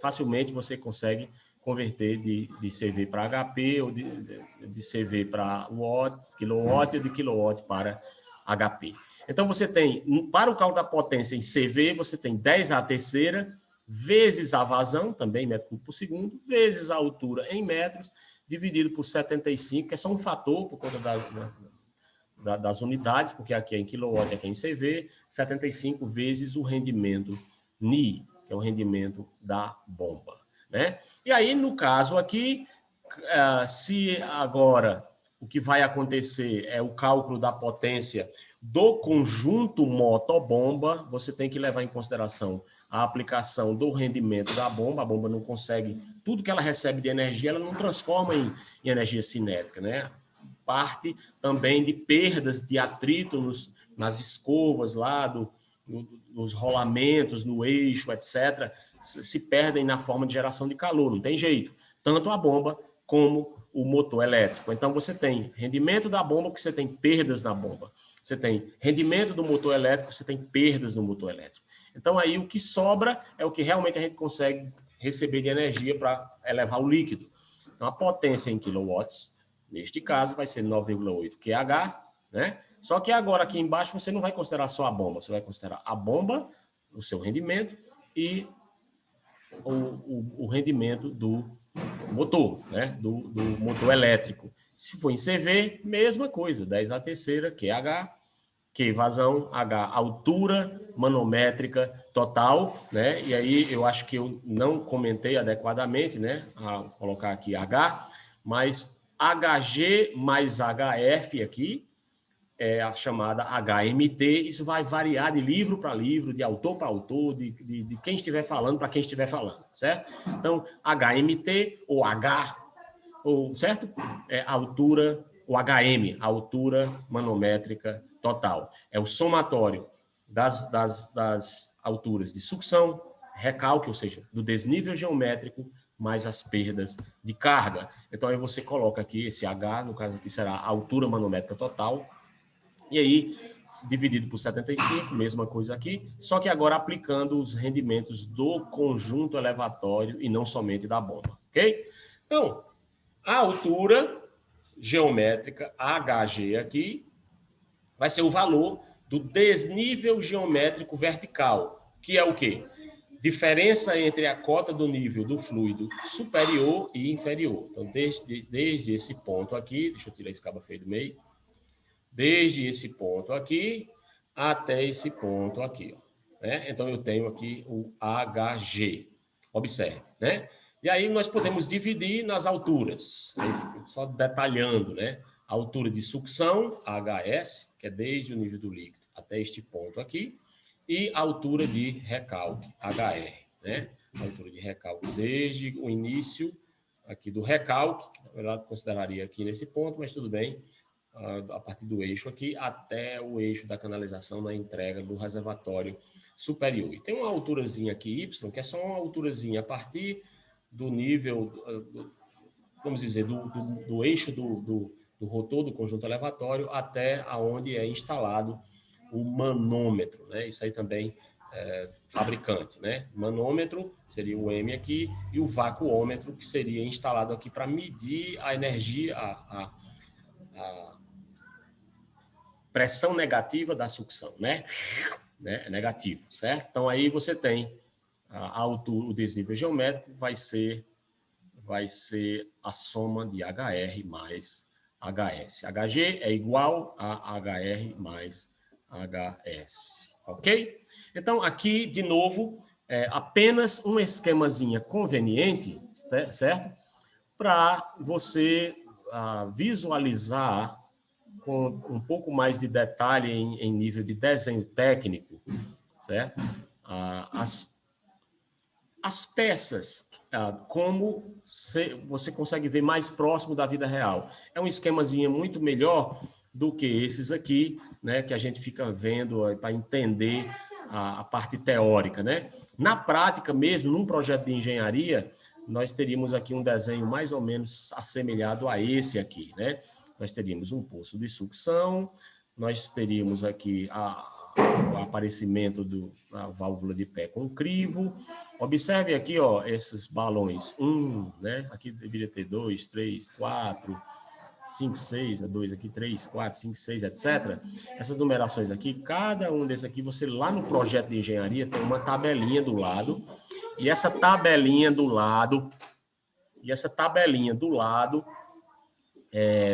facilmente você consegue converter de CV para HP ou de CV para watt, kilowatt ou de kilowatt para HP. Então, você tem, para o cálculo da potência em CV, você tem 10 à terceira, vezes a vazão, também metro cúbico por segundo, vezes a altura em metros, dividido por 75, que é só um fator por conta das unidades, porque aqui é em kilowatt, aqui é em CV, 75 vezes o rendimento NI, que é o rendimento da bomba, né? E aí, no caso aqui, se agora o que vai acontecer é o cálculo da potência do conjunto motobomba, você tem que levar em consideração a aplicação do rendimento da bomba. A bomba não consegue, tudo que ela recebe de energia, ela não transforma em energia cinética, né? Parte também de perdas de atrito nas escovas lá, nos rolamentos, no eixo, etc., se perdem na forma de geração de calor, não tem jeito. Tanto a bomba como o motor elétrico. Então, você tem rendimento da bomba, porque você tem perdas na bomba. Você tem rendimento do motor elétrico, você tem perdas no motor elétrico. Então, aí o que sobra é o que realmente a gente consegue receber de energia para elevar o líquido. Então, a potência em kilowatts, neste caso, vai ser 9,8 QH, né? Só que agora, aqui embaixo, você não vai considerar só a bomba, você vai considerar a bomba, o seu rendimento e o rendimento do motor, né? Do motor elétrico. Se for em CV, mesma coisa, 10 à terceira, QH, Q vazão, H altura manométrica total, né? E aí eu acho que eu não comentei adequadamente, né? A colocar aqui H, mas HG mais HF aqui é a chamada HMT. Isso vai variar de livro para livro, de autor para autor, de quem estiver falando para quem estiver falando, certo? Então, HMT ou H, ou, certo? É altura, o HM, altura manométrica total. É o somatório das alturas de sucção, recalque, ou seja, do desnível geométrico, mais as perdas de carga. Então, aí você coloca aqui esse H, no caso aqui será a altura manométrica total, e aí, dividido por 75, mesma coisa aqui, só que agora aplicando os rendimentos do conjunto elevatório e não somente da bomba, ok? Então, a altura geométrica, HG aqui, vai ser o valor do desnível geométrico vertical, que é o quê? Diferença entre a cota do nível do fluido superior e inferior. Então, desde esse ponto aqui, deixa eu tirar esse cabo feio do meio, desde esse ponto aqui até esse ponto aqui, ó, né? Então, eu tenho aqui o HG. Observe, né? E aí nós podemos dividir nas alturas, só detalhando, né? A altura de sucção, HS, que é desde o nível do líquido até este ponto aqui, e a altura de recalque, HR, né? A altura de recalque desde o início aqui do recalque, que na verdade consideraria aqui nesse ponto, mas tudo bem, a partir do eixo aqui até o eixo da canalização na entrega do reservatório superior. E tem uma alturazinha aqui, Y, que é só uma alturazinha a partir do nível, vamos dizer, do eixo do rotor do conjunto elevatório até aonde é instalado o manômetro, né? Isso aí também é fabricante, né? Manômetro seria o M aqui e o vacuômetro, que seria instalado aqui para medir a energia, a pressão negativa da sucção, né? É negativo, certo? Então, aí você tem a altura, o desnível geométrico vai ser a soma de HR mais HS. HG é igual a HR mais HS, ok? Então, aqui, de novo, apenas um esquemazinho conveniente, certo? Para você visualizar com um pouco mais de detalhe em nível de desenho técnico, certo? As peças, como você consegue ver mais próximo da vida real. É um esquemazinho muito melhor do que esses aqui, né, que a gente fica vendo para entender a parte teórica, né? Na prática mesmo, num projeto de engenharia, nós teríamos aqui um desenho mais ou menos assemelhado a esse aqui, né? Nós teríamos um poço de sucção, nós teríamos aqui o aparecimento da válvula de pé com crivo. Observe aqui, ó, esses balões. Né? Aqui deveria ter 2, 3, 4, 5, 6, 2 aqui, 3, 4, 5, 6, etc. Essas numerações aqui, cada um desses aqui, você lá no projeto de engenharia tem uma tabelinha do lado, e essa tabelinha do lado,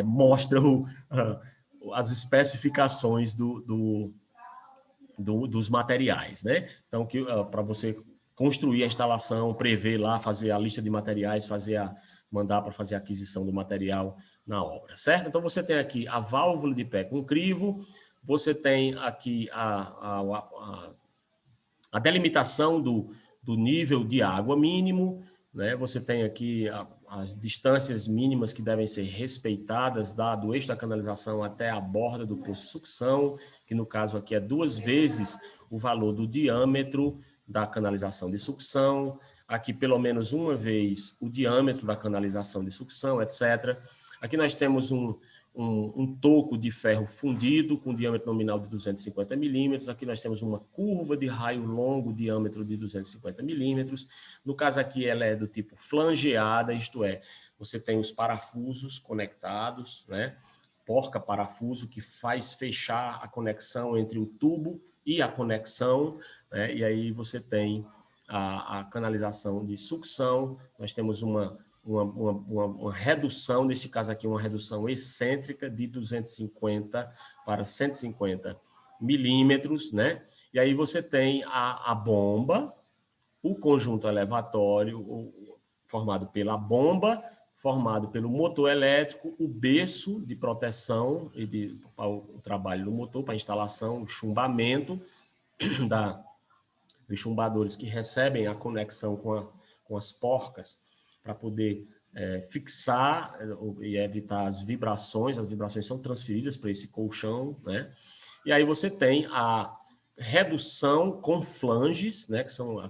mostra as especificações dos materiais, né? Então, para você construir a instalação, prever lá, fazer a lista de materiais, mandar para fazer a aquisição do material na obra, certo? Então, você tem aqui a válvula de pé com crivo, você tem aqui a delimitação do nível de água mínimo, né? Você tem aqui as distâncias mínimas que devem ser respeitadas do eixo da canalização até a borda do poço de sucção, que no caso aqui é 2 vezes o valor do diâmetro da canalização de sucção, aqui pelo menos 1 vez o diâmetro da canalização de sucção, etc. Aqui nós temos um toco de ferro fundido com diâmetro nominal de 250 milímetros. Aqui nós temos uma curva de raio longo, diâmetro de 250 milímetros. No caso aqui, ela é do tipo flangeada, isto é, você tem os parafusos conectados, né? Porca-parafuso que faz fechar a conexão entre o tubo e a conexão, né? E aí você tem a canalização de sucção. Nós temos uma redução, neste caso aqui, uma redução excêntrica de 250 para 150 milímetros, né? E aí você tem a bomba, o conjunto elevatório formado pela bomba, formado pelo motor elétrico, o berço de proteção para o trabalho do motor, para a instalação, o chumbamento dos chumbadores que recebem a conexão com as porcas, para poder fixar e evitar as vibrações são transferidas para esse colchão, né? E aí você tem a redução com flanges, né? Que são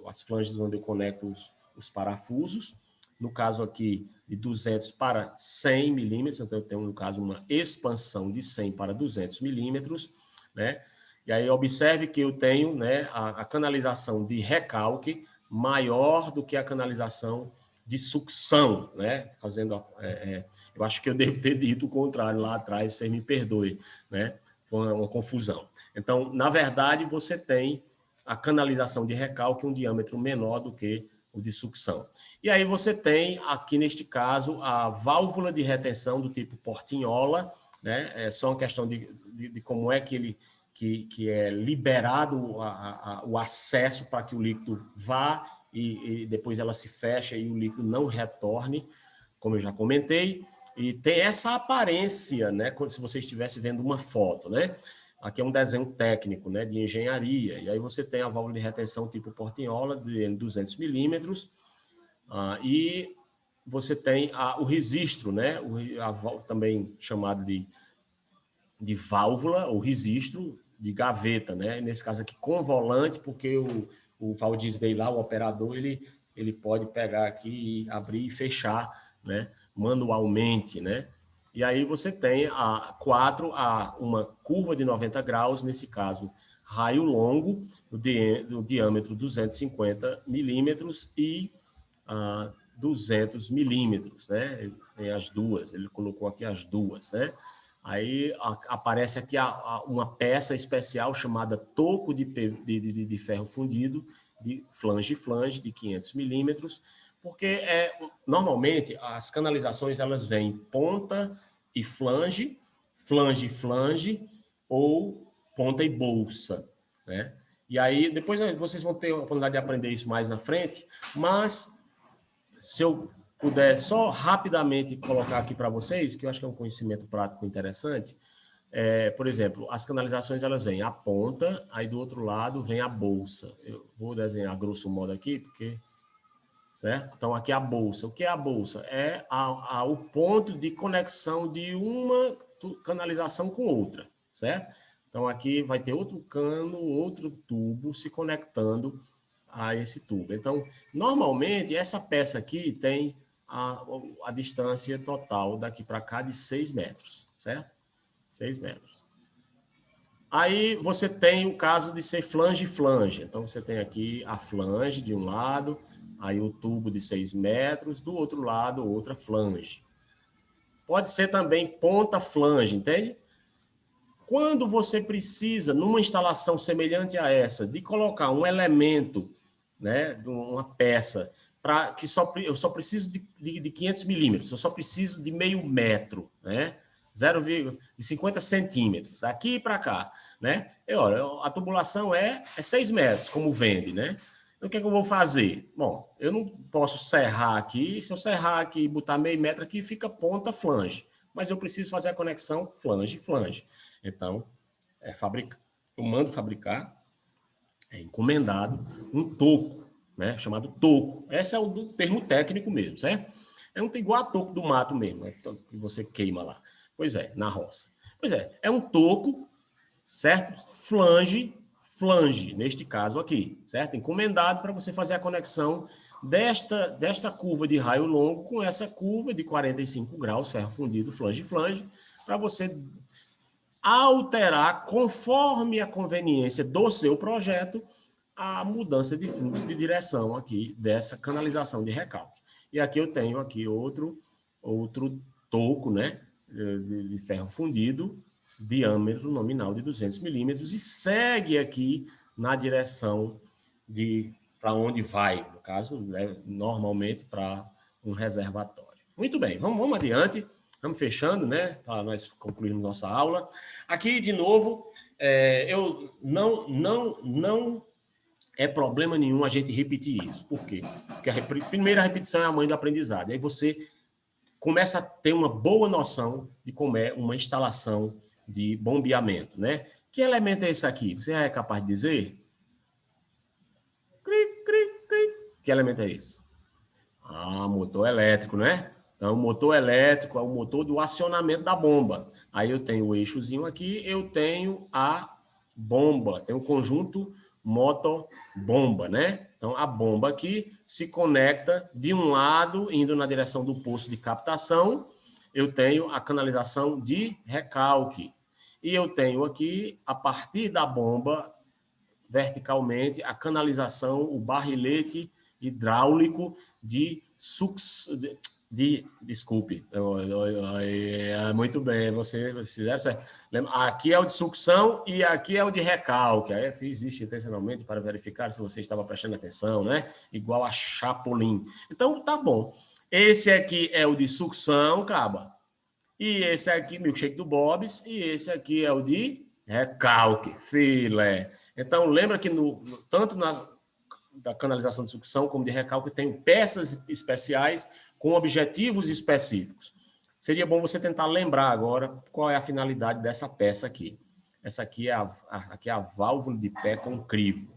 as flanges onde eu conecto os parafusos, no caso aqui de 200 para 100 milímetros, então eu tenho no caso uma expansão de 100 para 200 milímetros, né? E aí observe que eu tenho, né, a canalização de recalque maior do que a canalização de sucção, né? Eu acho que eu devo ter dito o contrário lá atrás, você me perdoe, né? Foi uma confusão. Então, na verdade, você tem a canalização de recalque um diâmetro menor do que o de sucção. E aí você tem, aqui neste caso, a válvula de retenção do tipo portinhola, né? É só uma questão de como é que é liberado o acesso para que o líquido vá e depois ela se fecha e o líquido não retorne, como eu já comentei, e tem essa aparência, né, como se você estivesse vendo uma foto, né? Aqui é um desenho técnico, né, de engenharia, e aí você tem a válvula de retenção tipo portinhola de 200 milímetros, e você tem o registro, né, também chamado de válvula ou registro de gaveta, né? Nesse caso aqui com volante, porque o Valdisney lá, o operador, ele pode pegar aqui e abrir e fechar, né? Manualmente, né? E aí você tem uma curva de 90 graus, nesse caso, raio longo, do diâmetro 250 milímetros e 200 milímetros, né? Tem as duas, ele colocou aqui as duas, né? Aí aparece aqui uma peça especial chamada toco de ferro fundido, de flange de 500 milímetros, porque normalmente as canalizações elas vêm ponta e flange, flange, ou ponta e bolsa, né? E aí depois vocês vão ter a oportunidade de aprender isso mais na frente, mas se eu puder só rapidamente colocar aqui para vocês, que eu acho que é um conhecimento prático interessante, por exemplo, as canalizações elas vêm a ponta, aí do outro lado vem a bolsa. Eu vou desenhar grosso modo aqui, porque... Certo? Então, aqui é a bolsa. O que é a bolsa? É o ponto de conexão de uma canalização com outra, certo? Então, aqui vai ter outro cano, outro tubo se conectando a esse tubo. Então, normalmente, essa peça aqui tem a distância total daqui para cá de 6 metros, certo? 6 metros. Aí você tem o caso de ser flange-flange. Então, você tem aqui a flange de um lado, aí o tubo de 6 metros, do outro lado, outra flange. Pode ser também ponta-flange, entende? Quando você precisa, numa instalação semelhante a essa, de colocar um elemento, né, uma peça, para que eu só preciso de 500 milímetros, eu só preciso de meio metro, né? 0,50 centímetros, daqui para cá, né? E, olha, a tubulação é 6 metros, como vende, né? Então, o que é que eu vou fazer? Bom, eu não posso serrar aqui, se eu serrar aqui e botar meio metro aqui, fica ponta-flange, mas eu preciso fazer a conexão flange-flange. Então, eu mando fabricar, é encomendado, um toco, né, chamado toco. Esse é o termo técnico mesmo, certo? É um igual a toco do mato mesmo, né, que você queima lá. Pois é, na roça. Pois é um toco, certo? Flange, neste caso aqui, certo? Encomendado para você fazer a conexão desta curva de raio longo com essa curva de 45 graus, ferro fundido, flange, para você alterar, conforme a conveniência do seu projeto, a mudança de fluxo de direção aqui dessa canalização de recalque. E aqui eu tenho aqui outro toco, né, de ferro fundido, diâmetro nominal de 200 milímetros, e segue aqui na direção de para onde vai, no caso, né, normalmente para um reservatório. Muito bem, vamos adiante. Estamos fechando, né? Para nós concluirmos nossa aula. Aqui, de novo, eu não é problema nenhum a gente repetir isso. Por quê? Porque a primeira repetição é a mãe do aprendizado. Aí você começa a ter uma boa noção de como é uma instalação de bombeamento, né? Que elemento é esse aqui? Você é capaz de dizer? Que elemento é esse? Motor elétrico, né? Então, o motor elétrico é o motor do acionamento da bomba. Aí eu tenho o eixozinho aqui, eu tenho a bomba, tem o conjunto motor-bomba, né? Então, a bomba aqui se conecta de um lado, indo na direção do poço de captação, eu tenho a canalização de recalque. E eu tenho aqui, a partir da bomba, verticalmente, a canalização, o barrilete hidráulico de desculpe, muito bem, vocês fizeram certo. Aqui é o de sucção e aqui é o de recalque. Aí eu fiz isso intencionalmente para verificar se você estava prestando atenção, né? Igual a Chapolin. Então, tá bom. Esse aqui é o de sucção, caba. E esse aqui, milkshake do Bob's. E esse aqui é o de recalque, filé. Então, lembra que tanto da canalização de sucção como de recalque tem peças especiais com objetivos específicos. Seria bom você tentar lembrar agora qual é a finalidade dessa peça aqui. Essa aqui é a válvula de pé com crivo.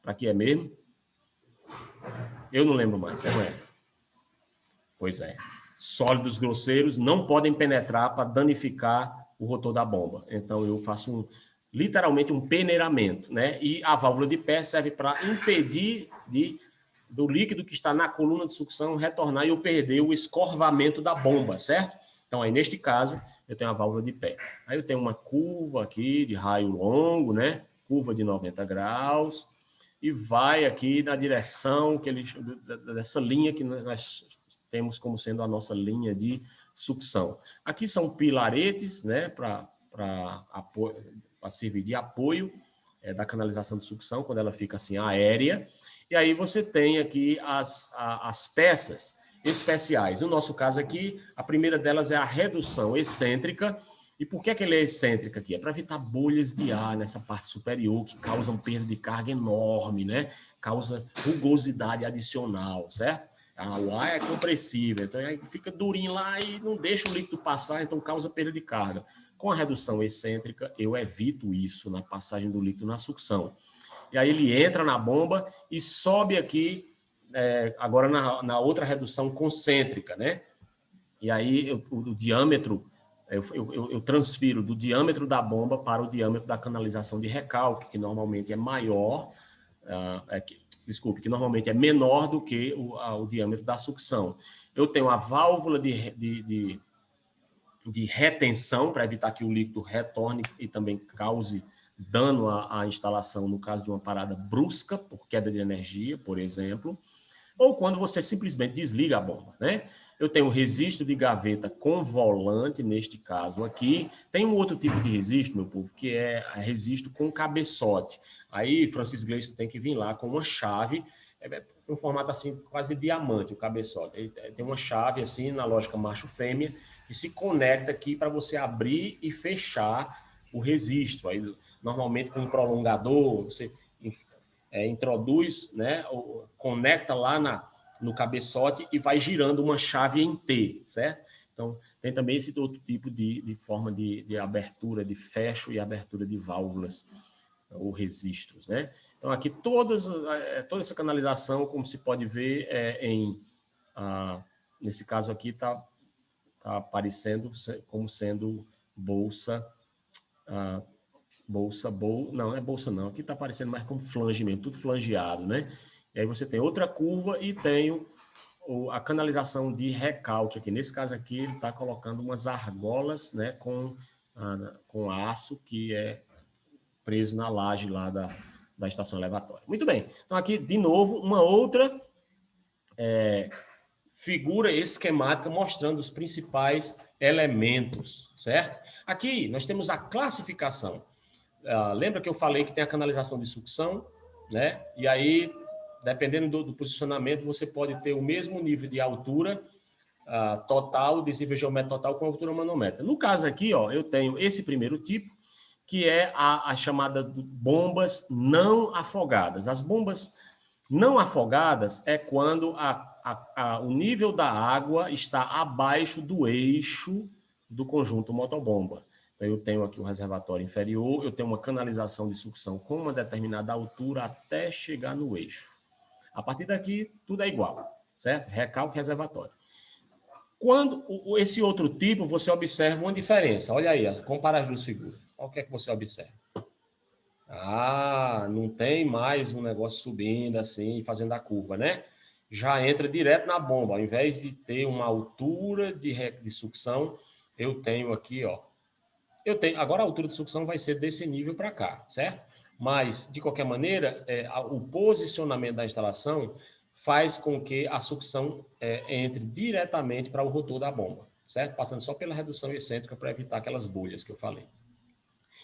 Para que é mesmo? Eu não lembro mais, não é? Pois é. Sólidos grosseiros não podem penetrar para danificar o rotor da bomba. Então, eu faço literalmente um peneiramento, né? E a válvula de pé serve para impedir do líquido que está na coluna de sucção retornar e eu perder o escorvamento da bomba, certo? Então, aí, neste caso, eu tenho a válvula de pé. Aí eu tenho uma curva aqui de raio longo, né? Curva de 90 graus, e vai aqui na direção dessa linha que nós temos como sendo a nossa linha de sucção. Aqui são pilaretes, né? Para servir de apoio da canalização de sucção, quando ela fica assim aérea. E aí você tem aqui as peças especiais. No nosso caso aqui, a primeira delas é a redução excêntrica. E por que ela é excêntrica aqui? É para evitar bolhas de ar nessa parte superior, que causam perda de carga enorme, né? Causa rugosidade adicional, certo? O ar é compressível, então aí fica durinho lá e não deixa o líquido passar, então causa perda de carga. Com a redução excêntrica, eu evito isso na passagem do líquido na sucção. E aí ele entra na bomba e sobe aqui, agora na outra redução concêntrica, né? E aí o diâmetro, eu transfiro do diâmetro da bomba para o diâmetro da canalização de recalque, que normalmente é maior, que normalmente é menor do que o diâmetro da sucção. Eu tenho a válvula de retenção, para evitar que o líquido retorne e também cause dano à instalação no caso de uma parada brusca, por queda de energia, por exemplo, ou quando você simplesmente desliga a bomba, né? Eu tenho registro de gaveta com volante, neste caso aqui. Tem um outro tipo de registro, meu povo, que é registro com cabeçote. Aí, Francis Gleison tem que vir lá com uma chave, um formato assim, quase diamante, o cabeçote. Tem uma chave assim, na lógica macho-fêmea, que se conecta aqui para você abrir e fechar o registro. Aí, normalmente, com um prolongador, você introduz, né, conecta lá no cabeçote e vai girando uma chave em T, certo? Então, tem também esse outro tipo de forma de abertura, de fecho e abertura de válvulas ou registros, né? Então, aqui toda essa canalização, como se pode ver, nesse caso aqui, está aparecendo como sendo bolsa, não é bolsa não, aqui está aparecendo mais como flange mesmo, tudo flangeado, né? E aí você tem outra curva e tem a canalização de recalque aqui. Nesse caso aqui, ele está colocando umas argolas, né, com aço que é preso na laje lá da estação elevatória. Muito bem. Então aqui, de novo, uma outra figura esquemática mostrando os principais elementos, certo? Aqui nós temos a classificação. Lembra que eu falei que tem a canalização de sucção, né? E aí, dependendo do posicionamento, você pode ter o mesmo nível de altura total, desnível geométrico total com altura manométrica. No caso aqui, ó, eu tenho esse primeiro tipo, que é a chamada de bombas não afogadas. As bombas não afogadas é quando o nível da água está abaixo do eixo do conjunto motobomba. Então, eu tenho aqui o reservatório inferior, eu tenho uma canalização de sucção com uma determinada altura até chegar no eixo. A partir daqui, tudo é igual, certo? Recalque reservatório. Quando esse outro tipo, você observa uma diferença. Olha aí, compara as duas figuras. Qual que é que você observa? Não tem mais um negócio subindo assim, fazendo a curva, né? Já entra direto na bomba. Ao invés de ter uma altura de sucção, eu tenho aqui, ó. Agora a altura de sucção vai ser desse nível para cá, certo? Mas, de qualquer maneira, o posicionamento da instalação faz com que a sucção entre diretamente para o rotor da bomba, certo? Passando só pela redução excêntrica para evitar aquelas bolhas que eu falei.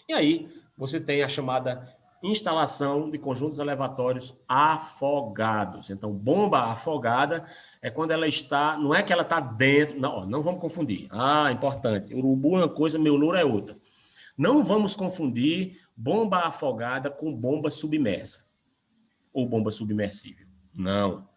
E aí, você tem a chamada instalação de conjuntos elevatórios afogados. Então, bomba afogada é quando ela está, não é que ela está dentro, não vamos confundir. Importante, urubu é uma coisa, meu louro é outra. Não vamos confundir bomba afogada com bomba submersa ou bomba submersível. Não.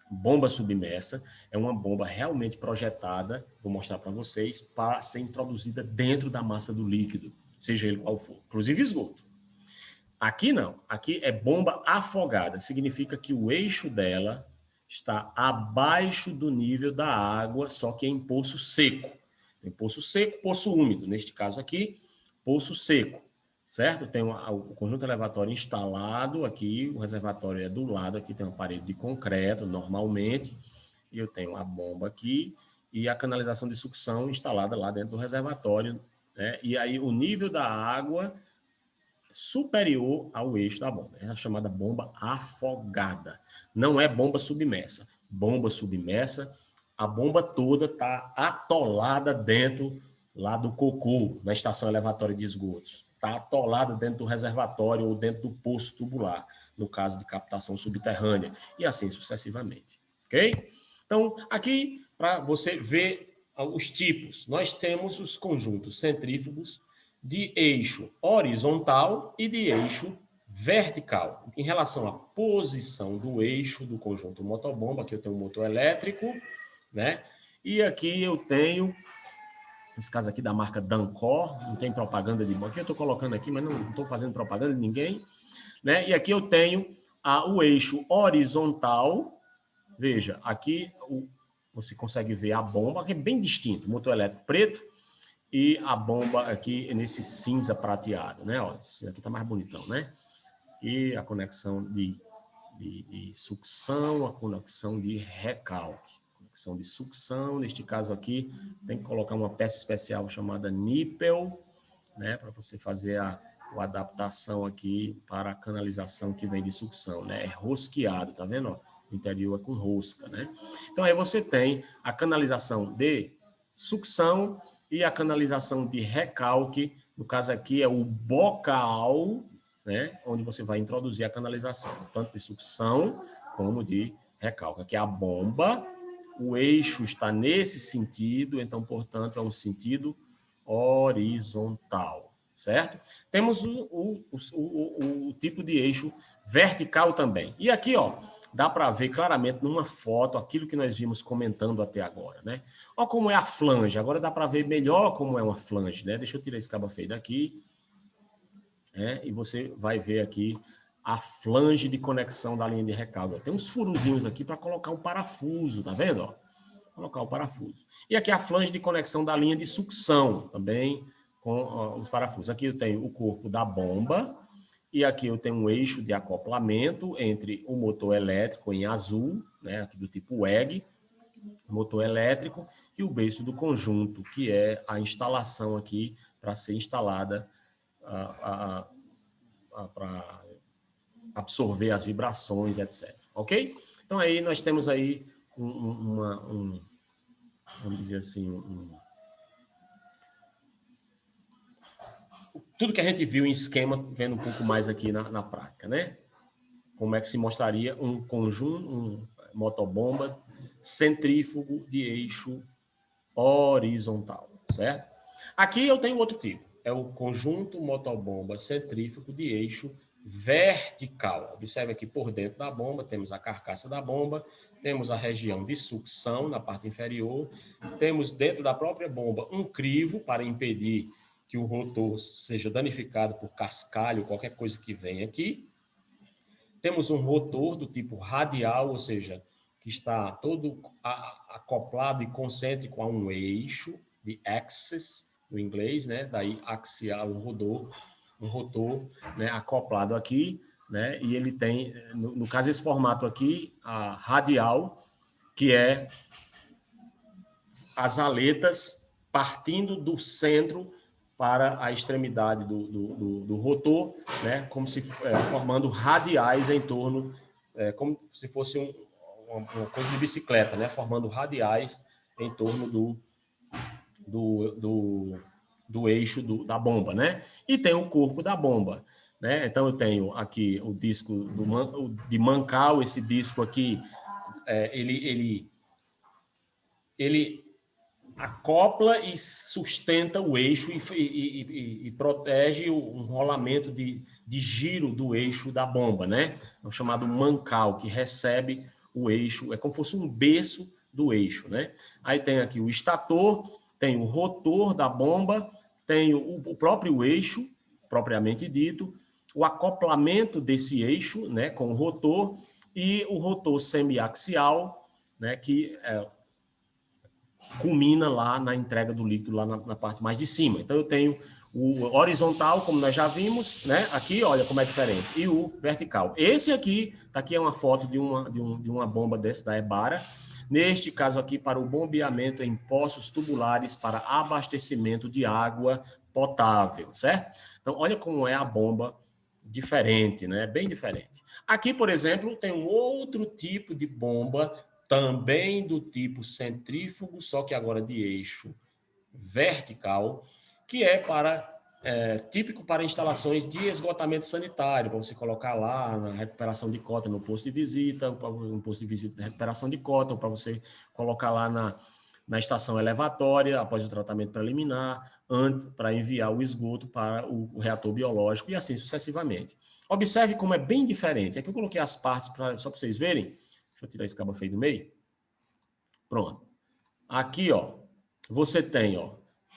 Bomba submersa é uma bomba realmente projetada, vou mostrar para vocês, para ser introduzida dentro da massa do líquido, seja ele qual for, inclusive esgoto. Aqui não, aqui é bomba afogada, significa que o eixo dela está abaixo do nível da água, só que em poço seco. Tem poço seco, poço úmido, neste caso aqui, poço seco, certo? Tem o conjunto elevatório instalado aqui, o reservatório é do lado, aqui tem uma parede de concreto, normalmente, e eu tenho a bomba aqui e a canalização de sucção instalada lá dentro do reservatório, né? E aí o nível da água superior ao eixo da bomba. É a chamada bomba afogada. Não é bomba submersa. Bomba submersa, a bomba toda está atolada dentro lá do cocô, na estação elevatória de esgotos. Está atolada dentro do reservatório ou dentro do poço tubular, no caso de captação subterrânea, e assim sucessivamente. Ok? Então, aqui, para você ver os tipos, nós temos os conjuntos centrífugos de eixo horizontal e de eixo vertical. Em relação à posição do eixo do conjunto motobomba, aqui eu tenho um motor elétrico, né? E aqui eu tenho, nesse caso aqui da marca Dancor, não tem propaganda de aqui eu estou colocando aqui, mas não estou fazendo propaganda de ninguém, né? E aqui eu tenho o eixo horizontal. Veja, aqui você consegue ver a bomba, que é bem distinto, motor elétrico preto, e a bomba aqui nesse cinza prateado, né? Ó, esse aqui tá mais bonitão, né? E a conexão de sucção, a conexão de recalque. Conexão de sucção, neste caso aqui, tem que colocar uma peça especial chamada nípel, né? Para você fazer a adaptação aqui para a canalização que vem de sucção, né? É rosqueado, tá vendo? Ó, o interior é com rosca, né? Então, aí você tem a canalização de sucção e a canalização de recalque. No caso aqui é o bocal, né? Onde você vai introduzir a canalização, tanto de sucção como de recalque. Aqui é a bomba, o eixo está nesse sentido, então, portanto, é um sentido horizontal, certo? Temos o tipo de eixo vertical também. E aqui, ó, dá para ver claramente numa foto aquilo que nós vimos comentando até agora, né? Olha como é a flange. Agora dá para ver melhor como é uma flange, né? Deixa eu tirar esse cabo feio daqui, né? E você vai ver aqui a flange de conexão da linha de recalque. Tem uns furozinhos aqui para colocar um parafuso, tá vendo? Ó? Colocar o parafuso. E aqui a flange de conexão da linha de sucção, também com os parafusos. Aqui eu tenho o corpo da bomba, e aqui eu tenho um eixo de acoplamento entre o motor elétrico em azul, né, aqui do tipo WEG, motor elétrico, e o beiço do conjunto, que é a instalação aqui para ser instalada para absorver as vibrações, etc. Ok? Então aí nós temos aí vamos dizer assim, tudo que a gente viu em esquema, vendo um pouco mais aqui na prática, né? Como é que se mostraria um conjunto, um motobomba centrífugo de eixo horizontal, certo? Aqui eu tenho outro tipo, é o conjunto motobomba centrífugo de eixo vertical. Observe aqui por dentro da bomba, temos a carcaça da bomba, temos a região de sucção na parte inferior, temos dentro da própria bomba um crivo para impedir que o rotor seja danificado por cascalho, qualquer coisa que venha aqui. Temos um rotor do tipo radial, ou seja, que está todo acoplado e concêntrico a um eixo de axis, no inglês, né? Daí axial, um rotor, né? Acoplado aqui, né? E ele tem, no caso, esse formato aqui, a radial, que é as aletas partindo do centro para a extremidade do rotor, né, como se formando radiais em torno, como se fosse uma coisa de bicicleta, né, formando radiais em torno do eixo da bomba, né? E tem o corpo da bomba, né? Então eu tenho aqui o disco de Mancal, esse disco aqui, ele acopla e sustenta o eixo e protege o rolamento de giro do eixo da bomba, né? É o chamado mancal, que recebe o eixo, é como se fosse um berço do eixo, né? Aí tem aqui o estator, tem o rotor da bomba, tem o próprio eixo, propriamente dito, o acoplamento desse eixo, né, com o rotor, e o rotor semiaxial, né, que culmina lá na entrega do líquido, lá na parte mais de cima. Então, eu tenho o horizontal, como nós já vimos, né? Aqui, olha como é diferente. E o vertical. Esse aqui é uma foto de uma bomba desse da Ebara. Neste caso aqui, para o bombeamento em poços tubulares para abastecimento de água potável, certo? Então, olha como é a bomba diferente, né? Bem diferente. Aqui, por exemplo, tem um outro tipo de bomba também do tipo centrífugo, só que agora de eixo vertical, que é típico para instalações de esgotamento sanitário, para você colocar lá na recuperação de cota no posto de visita, um posto de visita de recuperação de cota, ou para você colocar lá na estação elevatória, após o tratamento preliminar, para enviar o esgoto para o reator biológico, e assim sucessivamente. Observe como é bem diferente. Aqui eu coloquei as partes só para vocês verem. Deixa eu tirar esse cabo feio do meio. Pronto. Aqui, ó, você tem, ó,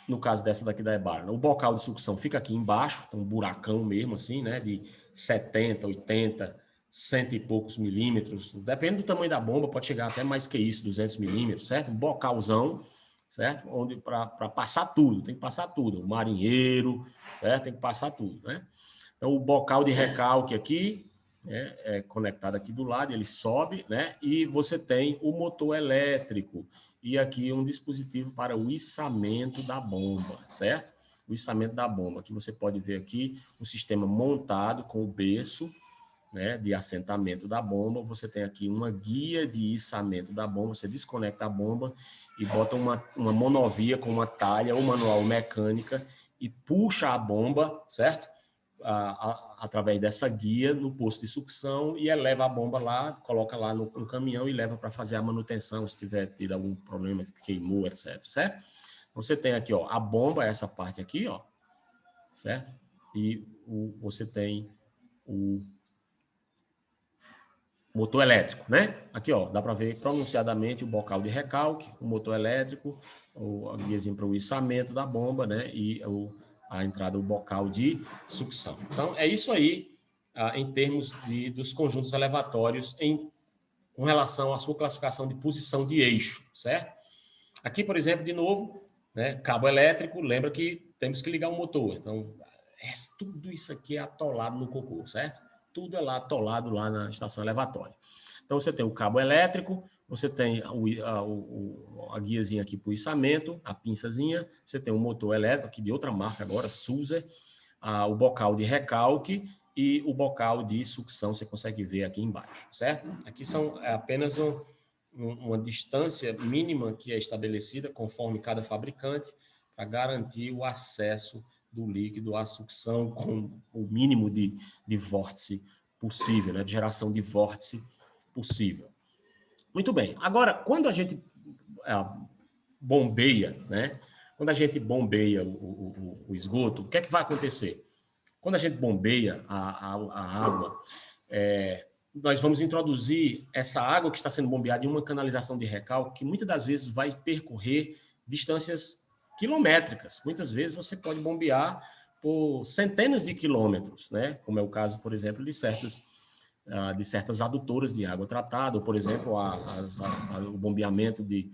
no caso dessa daqui da Ebara, o bocal de sucção fica aqui embaixo, tem um buracão mesmo, assim, né, de 70, 80, 100 e poucos milímetros, depende do tamanho da bomba, pode chegar até mais que isso, 200 milímetros, certo? Um bocalzão, certo? Onde para passar tudo, tem que passar tudo, o marinheiro, certo? Tem que passar tudo, né? Então, o bocal de recalque aqui, né, é conectado aqui do lado, ele sobe, né? E você tem o motor elétrico e aqui um dispositivo para o içamento da bomba, certo? o içamento da bomba. Aqui você pode ver aqui o sistema montado com o berço, né, de assentamento da bomba. Você tem aqui uma guia de içamento da bomba, você desconecta a bomba e bota uma monovia com uma talha ou manual mecânica e puxa a bomba, certo? Através dessa guia no posto de sucção e eleva a bomba lá, coloca lá no caminhão e leva para fazer a manutenção, se tiver tido algum problema, queimou, etc, certo? Você tem aqui, ó, a bomba, essa parte aqui, ó, certo? E você tem o motor elétrico, né? Aqui, ó, dá para ver pronunciadamente o bocal de recalque, o motor elétrico, a guiazinha para o içamento da bomba, né? E a entrada do bocal de sucção. Então, é isso aí, em termos dos conjuntos elevatórios com relação à sua classificação de posição de eixo, certo? Aqui, por exemplo, de novo, né, cabo elétrico, lembra que temos que ligar o motor. Então, tudo isso aqui é atolado no cocô, certo? Tudo é lá atolado lá na estação elevatória. Então, você tem o cabo elétrico, você tem a guiazinha aqui para o içamento, a pinçazinha, você tem o motor elétrico, aqui de outra marca agora, Sulzer, o bocal de recalque e o bocal de sucção, você consegue ver aqui embaixo, certo? Aqui são apenas uma distância mínima que é estabelecida conforme cada fabricante para garantir o acesso do líquido à sucção com o mínimo de vórtice possível, né? De geração de vórtice possível. Muito bem. Agora, quando a gente bombeia, né? Quando a gente bombeia o esgoto, o que é que vai acontecer? Quando a gente bombeia a água, nós vamos introduzir essa água que está sendo bombeada em uma canalização de recalque que muitas das vezes vai percorrer distâncias quilométricas. Muitas vezes você pode bombear por centenas de quilômetros, né? Como é o caso, por exemplo, de certas adutoras de água tratada, ou, por exemplo, o bombeamento de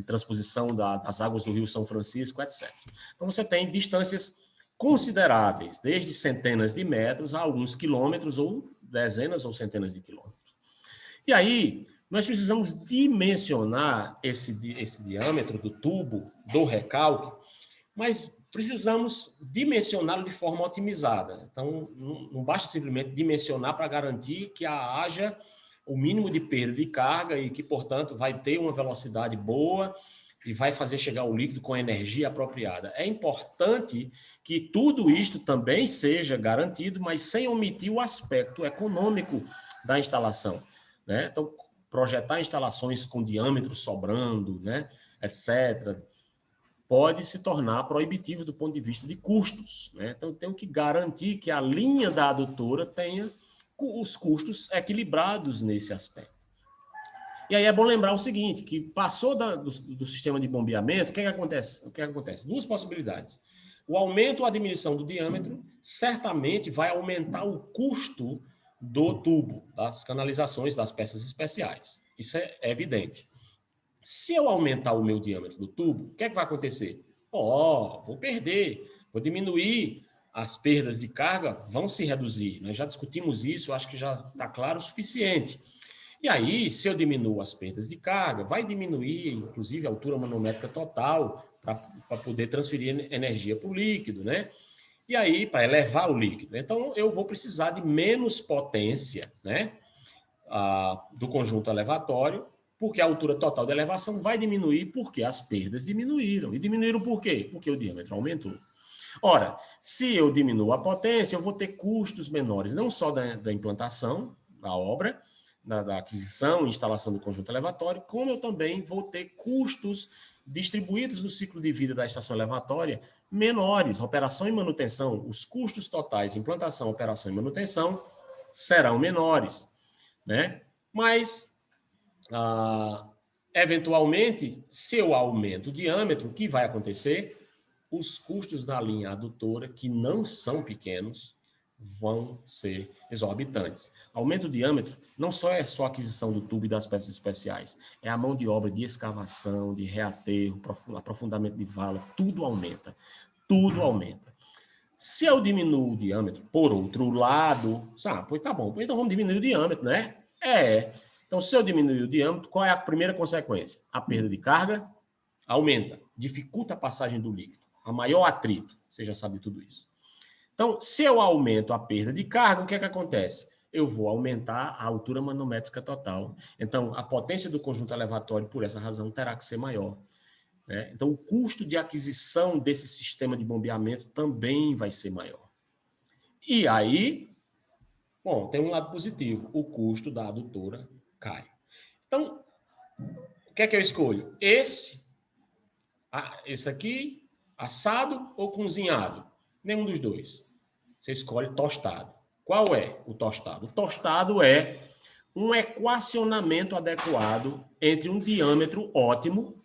transposição das águas do Rio São Francisco, etc. Então, você tem distâncias consideráveis, desde centenas de metros a alguns quilômetros, ou dezenas ou centenas de quilômetros. E aí, nós precisamos dimensionar esse diâmetro do tubo, do recalque, mas precisamos dimensioná-lo de forma otimizada. Então, não basta simplesmente dimensionar para garantir que haja o mínimo de perda de carga e que, portanto, vai ter uma velocidade boa e vai fazer chegar o líquido com a energia apropriada. É importante que tudo isto também seja garantido, mas sem omitir o aspecto econômico da instalação, né? Então, projetar instalações com diâmetro sobrando, né, etc., pode se tornar proibitivo do ponto de vista de custos, né? Então, tenho que garantir que a linha da adutora tenha os custos equilibrados nesse aspecto. E aí é bom lembrar o seguinte, que passou do sistema de bombeamento, o que acontece? Duas possibilidades. O aumento ou a diminuição do diâmetro certamente vai aumentar o custo do tubo, das canalizações, das peças especiais. Isso é evidente. Se eu aumentar o meu diâmetro do tubo, o que é que vai acontecer? Vou perder, vou diminuir, as perdas de carga vão se reduzir. Nós já discutimos isso, acho que já está claro o suficiente. E aí, se eu diminuo as perdas de carga, vai diminuir, inclusive, a altura manométrica total para poder transferir energia para o líquido, né? E aí, para elevar o líquido. Então, eu vou precisar de menos potência, né? Do conjunto elevatório, porque a altura total da elevação vai diminuir porque as perdas diminuíram. E diminuíram por quê? Porque o diâmetro aumentou. Ora, se eu diminuo a potência, eu vou ter custos menores, não só da implantação da obra, da aquisição e instalação do conjunto elevatório, como eu também vou ter custos distribuídos no ciclo de vida da estação elevatória menores, operação e manutenção, os custos totais, implantação, operação e manutenção, serão menores, né? Mas, eventualmente, se eu aumento o diâmetro, o que vai acontecer? Os custos da linha adutora, que não são pequenos, vão ser exorbitantes. Aumento do diâmetro não só é só a aquisição do tubo e das peças especiais, é a mão de obra de escavação, de reaterro, aprofundamento de vala, tudo aumenta. Tudo aumenta. Se eu diminuo o diâmetro, por outro lado, pois tá bom, então vamos diminuir o diâmetro, né? Então, se eu diminuir o diâmetro, qual é a primeira consequência? A perda de carga aumenta, dificulta a passagem do líquido. a maior atrito. Você já sabe tudo isso. Então, se eu aumento a perda de carga, o que é que acontece? Eu vou aumentar a altura manométrica total. Então, a potência do conjunto elevatório, por essa razão, terá que ser maior. Né? Então, o custo de aquisição desse sistema de bombeamento também vai ser maior. E aí, bom, tem um lado positivo. O custo da adutora cai. Então, o que é que eu escolho? Esse aqui, assado ou cozinhado? Nenhum dos dois. Você escolhe tostado. Qual é o tostado? O tostado é um equacionamento adequado entre um diâmetro ótimo,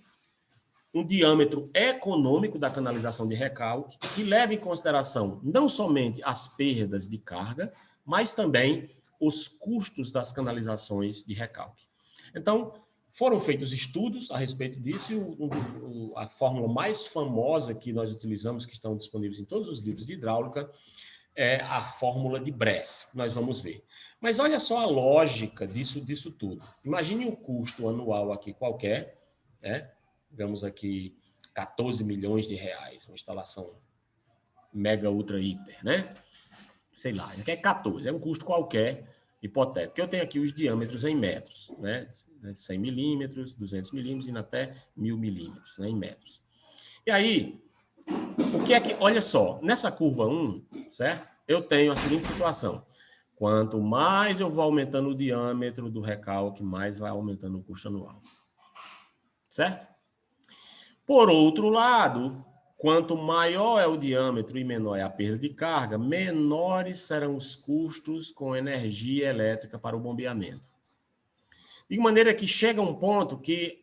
um diâmetro econômico da canalização de recalque, que leva em consideração não somente as perdas de carga, mas também os custos das canalizações de recalque. Então, foram feitos estudos a respeito disso e a fórmula mais famosa que nós utilizamos, que estão disponíveis em todos os livros de hidráulica, é a fórmula de Bress, que nós vamos ver. Mas olha só a lógica disso tudo. Imagine um custo anual aqui qualquer, né? Digamos aqui 14 milhões de reais, uma instalação mega, ultra, hiper, né? Sei lá, é 14, é um custo qualquer, hipotético. Eu tenho aqui os diâmetros em metros, né? 100 milímetros, 200 milímetros e até 1000 milímetros, né? Em metros. E aí, o que é que... Olha só, nessa curva 1, certo? Eu tenho a seguinte situação. Quanto mais eu vou aumentando o diâmetro do recalque, mais vai aumentando o custo anual. Certo? Por outro lado, quanto maior é o diâmetro e menor é a perda de carga, menores serão os custos com energia elétrica para o bombeamento. De maneira que chega um ponto que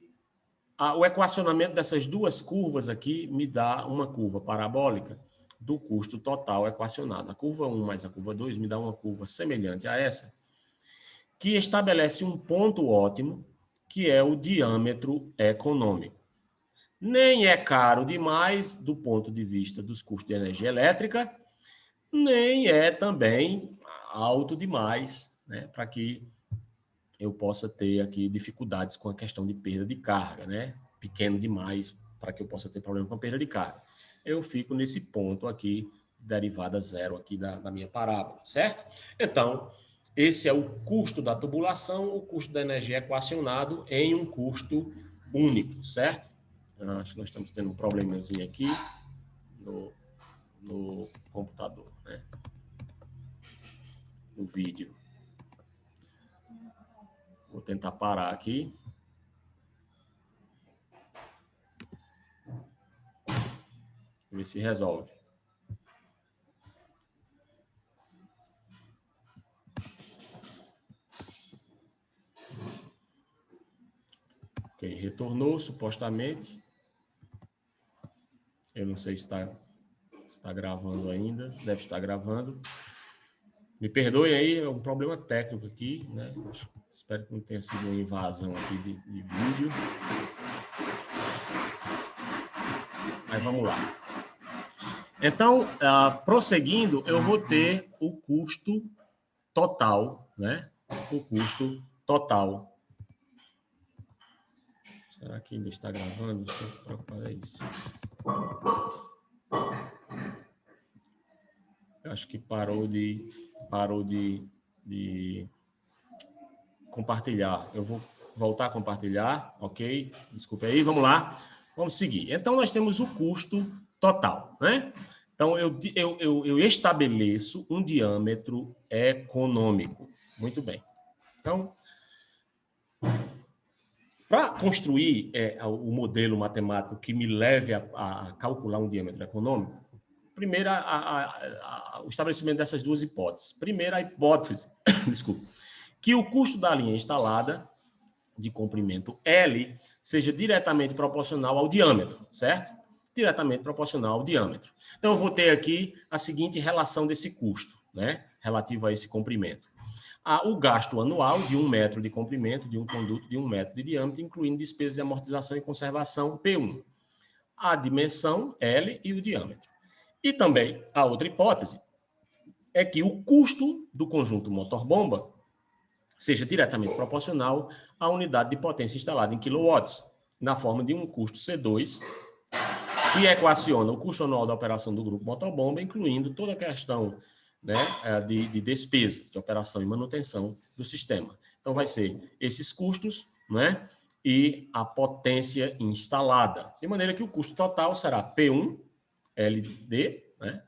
o equacionamento dessas duas curvas aqui me dá uma curva parabólica do custo total equacionado. A curva 1 mais a curva 2 me dá uma curva semelhante a essa, que estabelece um ponto ótimo, que é o diâmetro econômico. Nem é caro demais do ponto de vista dos custos de energia elétrica, nem é também alto demais, né, para que eu possa ter aqui dificuldades com a questão de perda de carga, né? Pequeno demais para que eu possa ter problema com a perda de carga. Eu fico nesse ponto aqui, derivada zero aqui da minha parábola, certo? Então, esse é o custo da tubulação, o custo da energia equacionado em um custo único, certo? Acho que nós estamos tendo um problemazinho aqui no computador, né? No vídeo. Vou tentar parar aqui. Ver se resolve. Ok, retornou supostamente. Eu não sei se está gravando ainda. Deve estar gravando. Me perdoem aí, é um problema técnico aqui, né? Espero que não tenha sido uma invasão aqui de vídeo. Mas vamos lá. Então, prosseguindo, eu vou ter o custo total, né? O custo total. Será que ainda está gravando? Deixa eu procurar isso. Eu acho que parou de compartilhar. Eu vou voltar a compartilhar, ok? Desculpe aí, vamos lá. Vamos seguir. Então, nós temos o custo total, né? Então, eu estabeleço um diâmetro econômico. Muito bem. Então, para construir o modelo matemático que me leve a calcular um diâmetro econômico, primeiro, o estabelecimento dessas duas hipóteses. Primeiro, a hipótese, desculpa, que o custo da linha instalada de comprimento L seja diretamente proporcional ao diâmetro, certo? Diretamente proporcional ao diâmetro. Então, eu vou ter aqui a seguinte relação desse custo, né? Relativo a esse comprimento. O gasto anual de 1 metro de comprimento de um conduto de 1 metro de diâmetro, incluindo despesas de amortização e conservação, P1. A dimensão, L, e o diâmetro. E também, a outra hipótese é que o custo do conjunto motor-bomba seja diretamente proporcional à unidade de potência instalada em quilowatts, na forma de um custo C2 que equaciona o custo anual da operação do grupo motobomba, incluindo toda a questão, né, de despesas de operação e manutenção do sistema. Então, vai ser esses custos, né, e a potência instalada. De maneira que o custo total será P1 LD, né,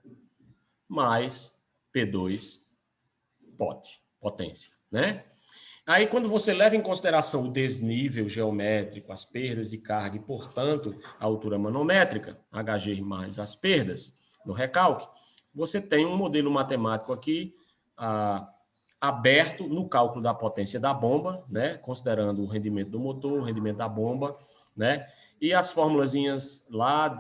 mais P2 potência, né? Aí, quando você leva em consideração o desnível geométrico, as perdas de carga e, portanto, a altura manométrica, HG mais as perdas no recalque, você tem um modelo matemático aqui aberto no cálculo da potência da bomba, né? Considerando o rendimento do motor, o rendimento da bomba, né? E as formulazinhas lá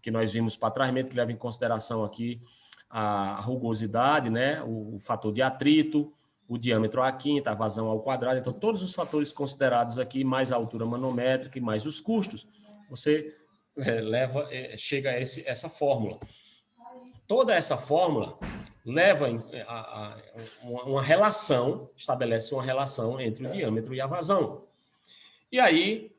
que nós vimos para trás, que leva em consideração aqui a rugosidade, né? O fator de atrito, o diâmetro à quinta, a vazão ao quadrado. Então, todos os fatores considerados aqui, mais a altura manométrica e mais os custos, você chega a essa fórmula. Toda essa fórmula leva a uma relação, estabelece uma relação entre o diâmetro e a vazão. E aí,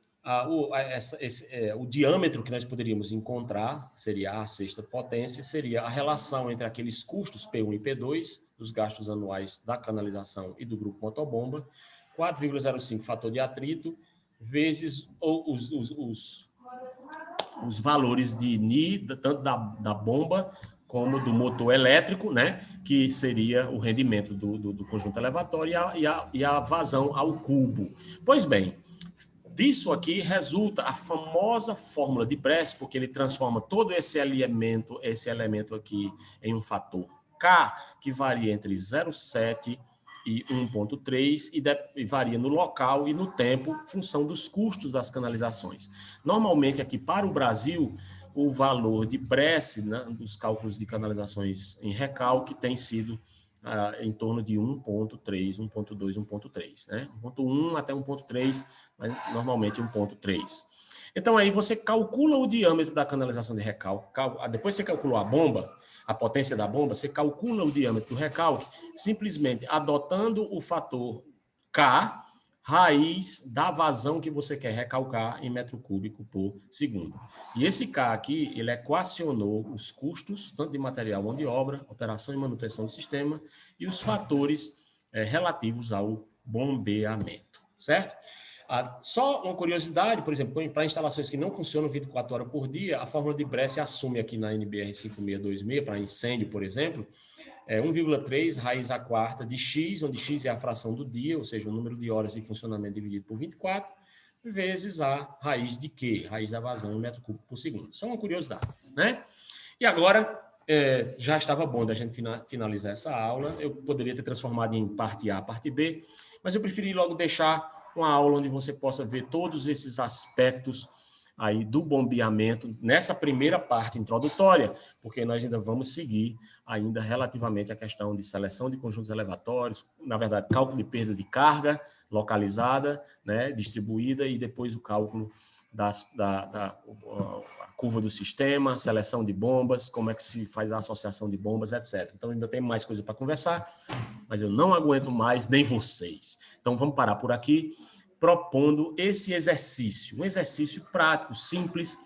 o diâmetro que nós poderíamos encontrar, seria a sexta potência, seria a relação entre aqueles custos P1 e P2, os gastos anuais da canalização e do grupo motobomba, 4,05 fator de atrito, vezes os valores de NI, tanto da bomba como do motor elétrico, né, que seria o rendimento do conjunto elevatório e a vazão ao cubo. Pois bem, disso aqui resulta a famosa fórmula de Bress, porque ele transforma todo esse elemento aqui em um fator K, que varia entre 0,7 e 1,3 e varia no local e no tempo, função dos custos das canalizações. Normalmente, aqui para o Brasil, o valor de Bress, né, dos cálculos de canalizações em recalque tem sido em torno de 1,3, 1,2, 1,3, né? 1,1 até 1,3, mas normalmente 1,3. Então, aí você calcula o diâmetro da canalização de recalque, depois você calculou a bomba, a potência da bomba, você calcula o diâmetro do recalque simplesmente adotando o fator K, raiz da vazão que você quer recalcar em metro cúbico por segundo. E esse K aqui, ele equacionou os custos, tanto de material, mão de obra, operação e manutenção do sistema, e os fatores relativos ao bombeamento, certo? Só uma curiosidade, por exemplo, para instalações que não funcionam 24 horas por dia, a fórmula de Bress assume aqui na NBR 5626, para incêndio, por exemplo, 1,3 raiz à quarta de x, onde x é a fração do dia, ou seja, o número de horas de funcionamento dividido por 24, vezes a raiz de Q, raiz da vazão em metro cúbico por segundo. Só uma curiosidade, né? E agora, já estava bom da gente finalizar essa aula, eu poderia ter transformado em parte A, parte B, mas eu preferi logo deixar uma aula onde você possa ver todos esses aspectos aí do bombeamento nessa primeira parte introdutória, porque nós ainda vamos seguir ainda relativamente à questão de seleção de conjuntos elevatórios, na verdade, cálculo de perda de carga localizada, né, distribuída, e depois o cálculo da curva do sistema, seleção de bombas, como é que se faz a associação de bombas, etc. Então, ainda tem mais coisa para conversar, mas eu não aguento mais, nem vocês. Então, vamos parar por aqui, propondo esse exercício, um exercício prático, simples,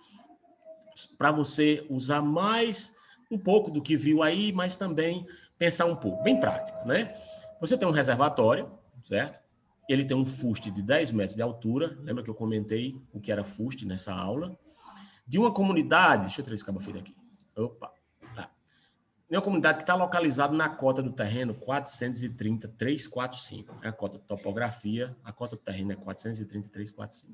para você usar mais um pouco do que viu aí, mas também pensar um pouco, bem prático, né? Você tem um reservatório, certo? Ele tem um fuste de 10 metros de altura, lembra que eu comentei o que era fuste nessa aula? De uma comunidade, deixa eu trazer esse cabo feito aqui. Opa, tá. De uma comunidade que está localizada na cota do terreno 430.345. É a cota de topografia, a cota do terreno é 430.345.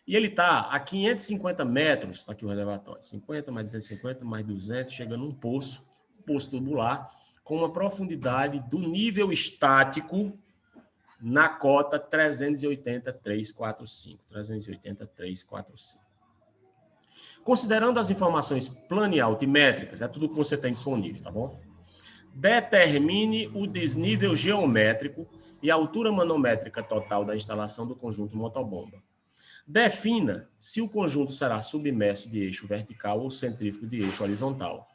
E ele está a 550 metros, está aqui o reservatório, 50 mais 250 mais 200, chegando num poço tubular, com uma profundidade do nível estático na cota 380.345. 380.345. Considerando as informações planialtimétricas, é tudo que você tem disponível, tá bom? Determine o desnível geométrico e a altura manométrica total da instalação do conjunto motobomba. Defina se o conjunto será submerso de eixo vertical ou centrífugo de eixo horizontal.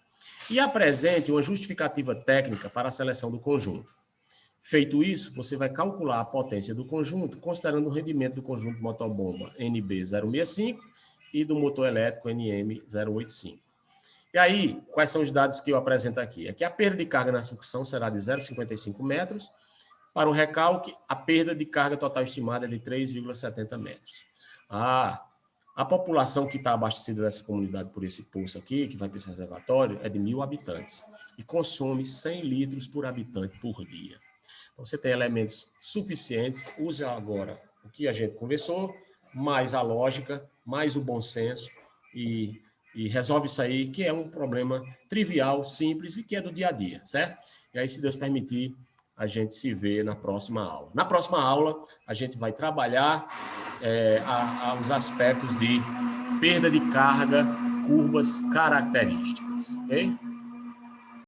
E apresente uma justificativa técnica para a seleção do conjunto. Feito isso, você vai calcular a potência do conjunto, considerando o rendimento do conjunto motobomba NB 065 e do motor elétrico NM085. E aí, quais são os dados que eu apresento aqui? É que a perda de carga na sucção será de 0,55 metros. Para o recalque, a perda de carga total estimada é de 3,70 metros. A população que está abastecida dessa comunidade por esse poço aqui, que vai para esse reservatório, é de 1.000 habitantes e consome 100 litros por habitante por dia. Então, você tem elementos suficientes, use agora o que a gente conversou, mais a lógica, mais o bom senso e resolve isso aí, que é um problema trivial, simples e que é do dia a dia, certo? E aí, se Deus permitir, a gente se vê na próxima aula. Na próxima aula, a gente vai trabalhar os aspectos de perda de carga, curvas características, ok?